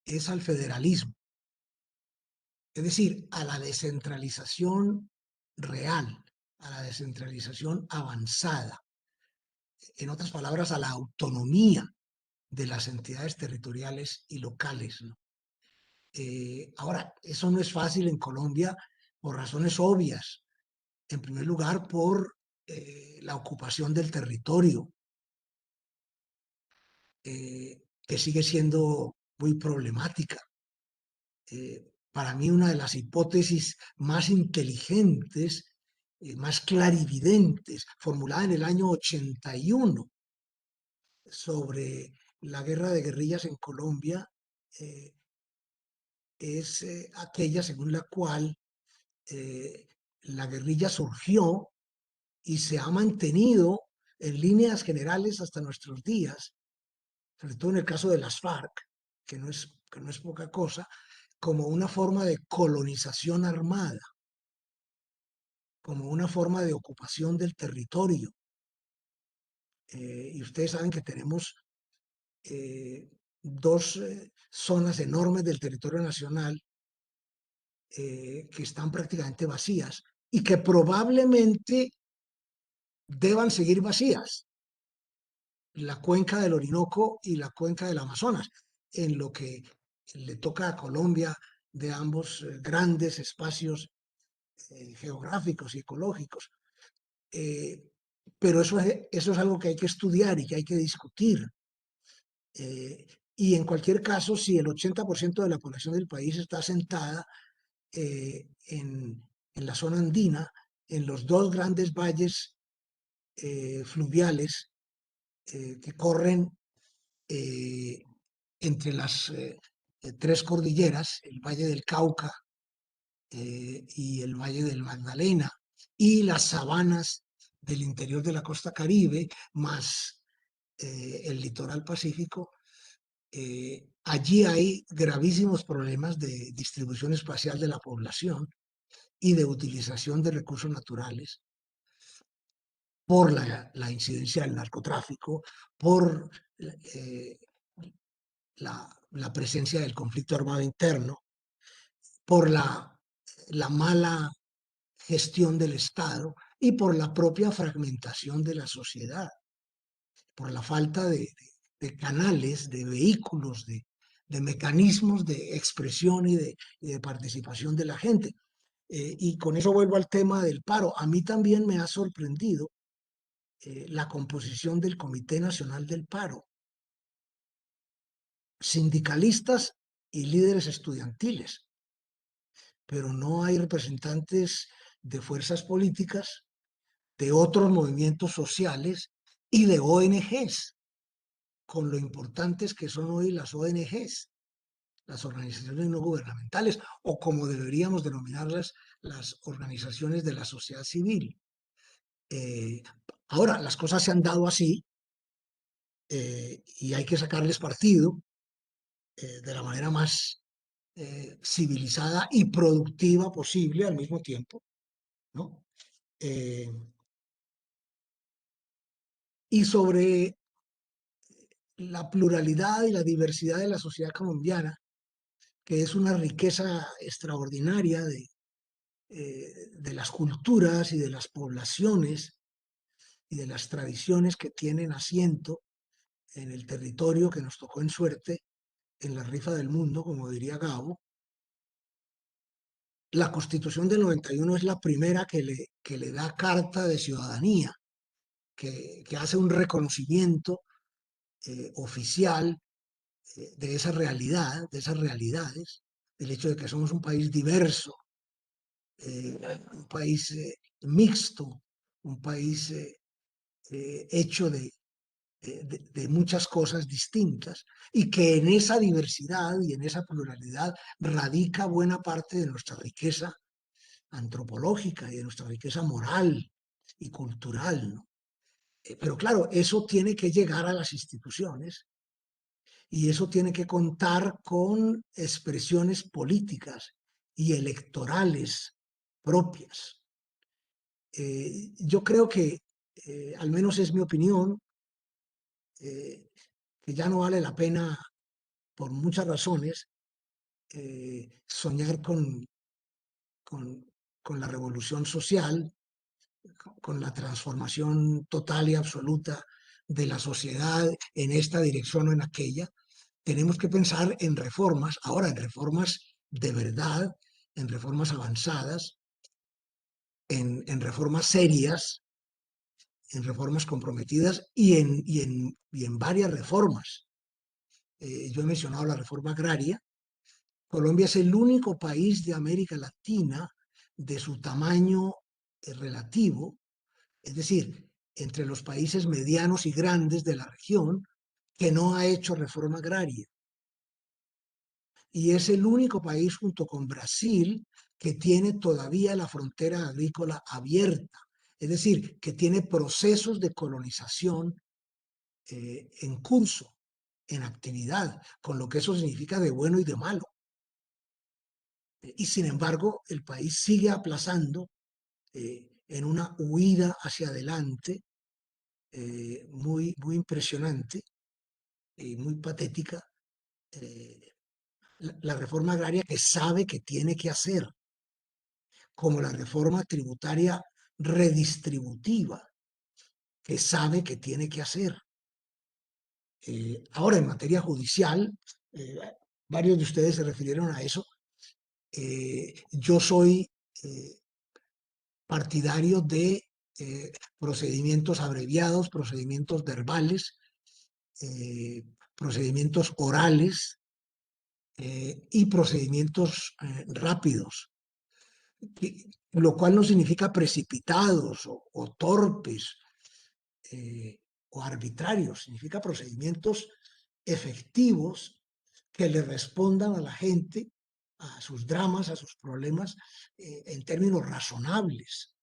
es al federalismo, es decir, a la descentralización real, a la descentralización avanzada, en otras palabras, a la autonomía de las entidades territoriales y locales, ¿no? Ahora, eso no es fácil en Colombia por razones obvias. En primer lugar, por la ocupación del territorio, que sigue siendo muy problemática. Para mí, una de las hipótesis más inteligentes, más clarividentes, formulada en el año 81 sobre la guerra de guerrillas en Colombia, es aquella según la cual la guerrilla surgió y se ha mantenido en líneas generales hasta nuestros días, sobre todo en el caso de las FARC, que no es poca cosa, como una forma de colonización armada, como una forma de ocupación del territorio. Y ustedes saben que tenemos dos zonas enormes del territorio nacional que están prácticamente vacías y que probablemente deban seguir vacías: la cuenca del Orinoco y la cuenca del Amazonas. En lo que le toca a Colombia, de ambos grandes espacios geográficos y ecológicos. Pero eso es algo que hay que estudiar y que hay que discutir. Y en cualquier caso, si el 80% de la población del país está asentada en la zona andina, en los dos grandes valles fluviales que corren entre las tres cordilleras, el Valle del Cauca y el Valle del Magdalena, y las sabanas del interior de la costa Caribe, más el litoral pacífico, allí hay gravísimos problemas de distribución espacial de la población y de utilización de recursos naturales por la incidencia del narcotráfico, por la presencia del conflicto armado interno, por la mala gestión del Estado y por la propia fragmentación de la sociedad, por la falta de canales, de vehículos, de mecanismos de expresión y de participación de la gente. Y con eso vuelvo al tema del paro. A mí también me ha sorprendido la composición del Comité Nacional del Paro. Sindicalistas y líderes estudiantiles, pero no hay representantes de fuerzas políticas, de otros movimientos sociales y de ONGs, con lo importantes que son hoy las ONGs, las organizaciones no gubernamentales, o como deberíamos denominarlas, las organizaciones de la sociedad civil. Ahora, las cosas se han dado así y hay que sacarles partido de la manera más civilizada y productiva posible al mismo tiempo, ¿no? Y sobre la pluralidad y la diversidad de la sociedad colombiana, que es una riqueza extraordinaria de las culturas y de las poblaciones y de las tradiciones que tienen asiento en el territorio que nos tocó en suerte, en la rifa del mundo, como diría Gabo. La Constitución del 91 es la primera que le da carta de ciudadanía, que hace un reconocimiento oficial de esa realidad, de esas realidades, del hecho de que somos un país diverso, un país mixto, un país hecho de muchas cosas distintas, y que en esa diversidad y en esa pluralidad radica buena parte de nuestra riqueza antropológica y de nuestra riqueza moral y cultural, ¿no? Pero claro, eso tiene que llegar a las instituciones y eso tiene que contar con expresiones políticas y electorales propias. Yo creo que, al menos es mi opinión, que ya no vale la pena, por muchas razones, soñar con la revolución social, con la transformación total y absoluta de la sociedad en esta dirección o en aquella. Tenemos que pensar en reformas, ahora en reformas de verdad, en reformas avanzadas, en reformas serias, en reformas comprometidas y en varias reformas. Yo he mencionado la reforma agraria. Colombia es el único país de América Latina de su tamaño relativo, es decir, entre los países medianos y grandes de la región, que no ha hecho reforma agraria. Y es el único país junto con Brasil que tiene todavía la frontera agrícola abierta, es decir, que tiene procesos de colonización en curso, en actividad, con lo que eso significa de bueno y de malo. Y sin embargo, el país sigue aplazando en una huida hacia adelante muy impresionante y muy patética, la reforma agraria que sabe que tiene que hacer, como la reforma tributaria redistributiva, que sabe que tiene que hacer. Ahora, en materia judicial, varios de ustedes se refirieron a eso, Yo soy partidario de procedimientos abreviados, procedimientos verbales, procedimientos orales y procedimientos rápidos, lo cual no significa precipitados o torpes o arbitrarios, significa procedimientos efectivos que le respondan a la gente, a sus dramas, a sus problemas, en términos razonables,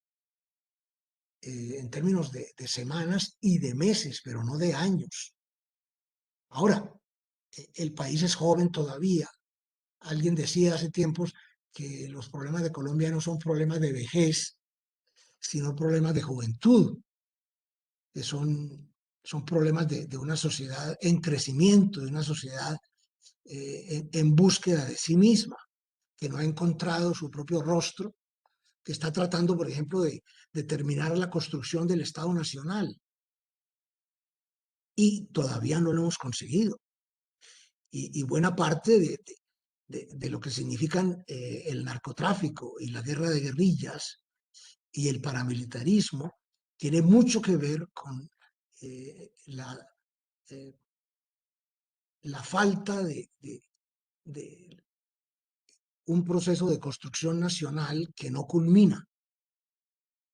en términos de semanas y de meses, pero no de años. Ahora, el país es joven todavía. Alguien decía hace tiempos que los problemas de Colombia no son problemas de vejez, sino problemas de juventud, que son problemas de una sociedad en crecimiento, de una sociedad en búsqueda de sí misma, que no ha encontrado su propio rostro, que está tratando, por ejemplo, de terminar la construcción del Estado Nacional. Y todavía no lo hemos conseguido. Y buena parte de lo que significan el narcotráfico y la guerra de guerrillas y el paramilitarismo tiene mucho que ver con la falta de un proceso de construcción nacional que no culmina,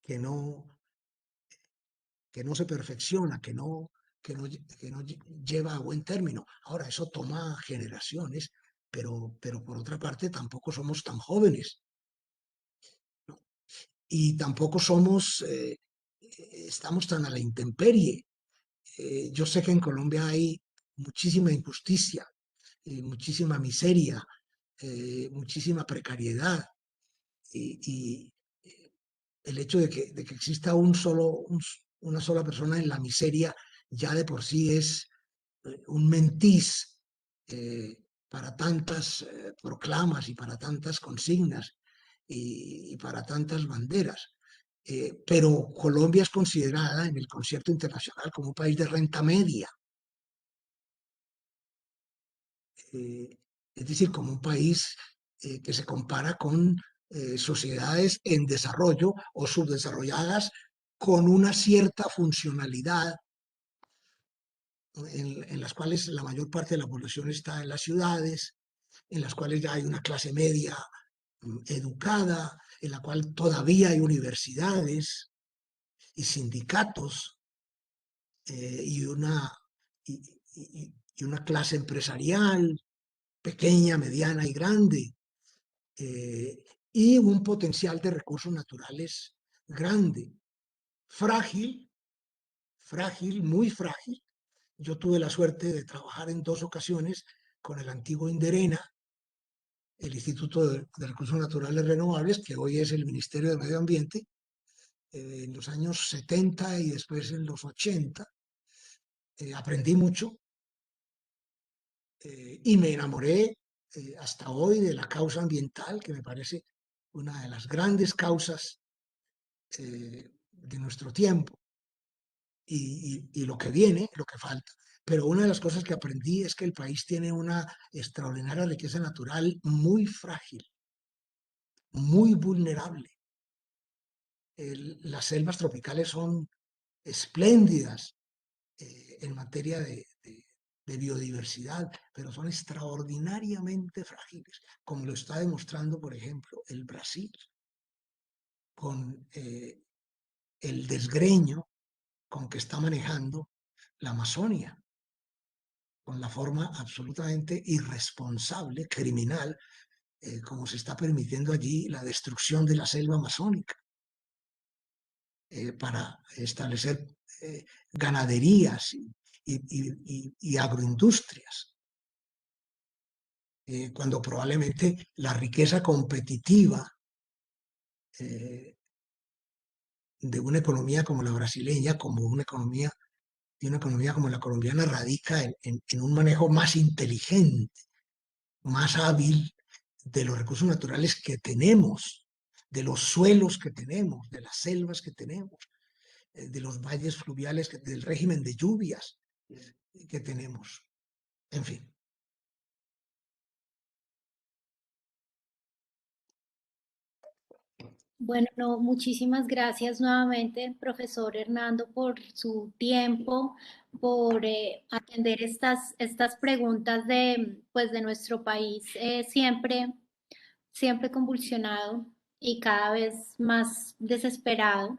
que no se perfecciona, que no lleva a buen término. Ahora, eso toma generaciones, pero por otra parte tampoco somos tan jóvenes, ¿no? Y tampoco estamos tan a la intemperie. Yo sé que en Colombia hay muchísima injusticia, muchísima miseria, muchísima precariedad, y el hecho de que exista una sola persona en la miseria ya de por sí es un mentís para tantas proclamas y para tantas consignas y para tantas banderas. Pero Colombia es considerada en el concierto internacional como un país de renta media. Es decir, como un país que se compara con sociedades en desarrollo o subdesarrolladas con una cierta funcionalidad, en las cuales la mayor parte de la población está en las ciudades, en las cuales ya hay una clase media educada, en la cual todavía hay universidades y sindicatos y una clase empresarial pequeña, mediana y grande, y un potencial de recursos naturales grande, frágil, muy frágil. Yo tuve la suerte de trabajar en 2 ocasiones con el antiguo INDERENA, el Instituto de Recursos Naturales Renovables, que hoy es el Ministerio de Medio Ambiente, en los años 70 y después en los 80. Aprendí mucho y me enamoré hasta hoy de la causa ambiental, que me parece una de las grandes causas de nuestro tiempo y lo que viene, lo que falta. Pero una de las cosas que aprendí es que el país tiene una extraordinaria riqueza natural muy frágil, muy vulnerable. Las selvas tropicales son espléndidas en materia de biodiversidad, pero son extraordinariamente frágiles, como lo está demostrando, por ejemplo, el Brasil, con el desgreño con que está manejando la Amazonia, con la forma absolutamente irresponsable, criminal, como se está permitiendo allí la destrucción de la selva amazónica para establecer ganaderías y agroindustrias, cuando probablemente la riqueza competitiva de una economía como la brasileña, como una economía como la colombiana, radica en un manejo más inteligente, más hábil de los recursos naturales que tenemos, de los suelos que tenemos, de las selvas que tenemos, de los valles fluviales, del régimen de lluvias que tenemos. En fin. Bueno, no, muchísimas gracias nuevamente, profesor Hernando, por su tiempo, por atender estas preguntas de, pues, de nuestro país, siempre convulsionado y cada vez más desesperado.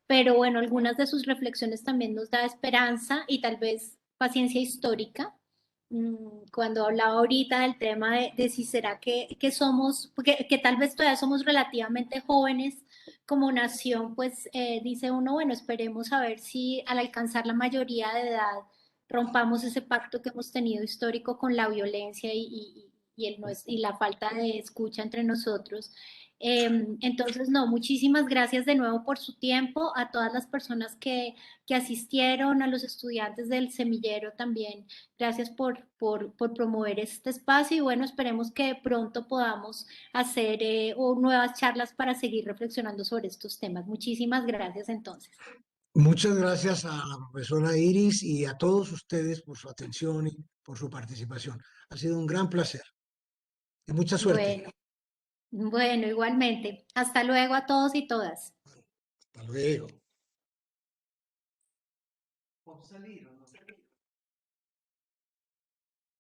Pero bueno, algunas de sus reflexiones también nos da esperanza y tal vez paciencia histórica. Cuando hablaba ahorita del tema de si será que somos, que tal vez todavía somos relativamente jóvenes como nación, pues dice uno, bueno, esperemos a ver si al alcanzar la mayoría de edad rompamos ese pacto que hemos tenido histórico con la violencia y la falta de escucha entre nosotros. Entonces, no, muchísimas gracias de nuevo por su tiempo, a todas las personas que asistieron, a los estudiantes del semillero también. Gracias por promover este espacio y bueno, esperemos que pronto podamos hacer nuevas charlas para seguir reflexionando sobre estos temas. Muchísimas gracias entonces. Muchas gracias a la profesora Iris y a todos ustedes por su atención y por su participación. Ha sido un gran placer y mucha suerte. Bueno, igualmente. Hasta luego a todos y todas. Hasta luego.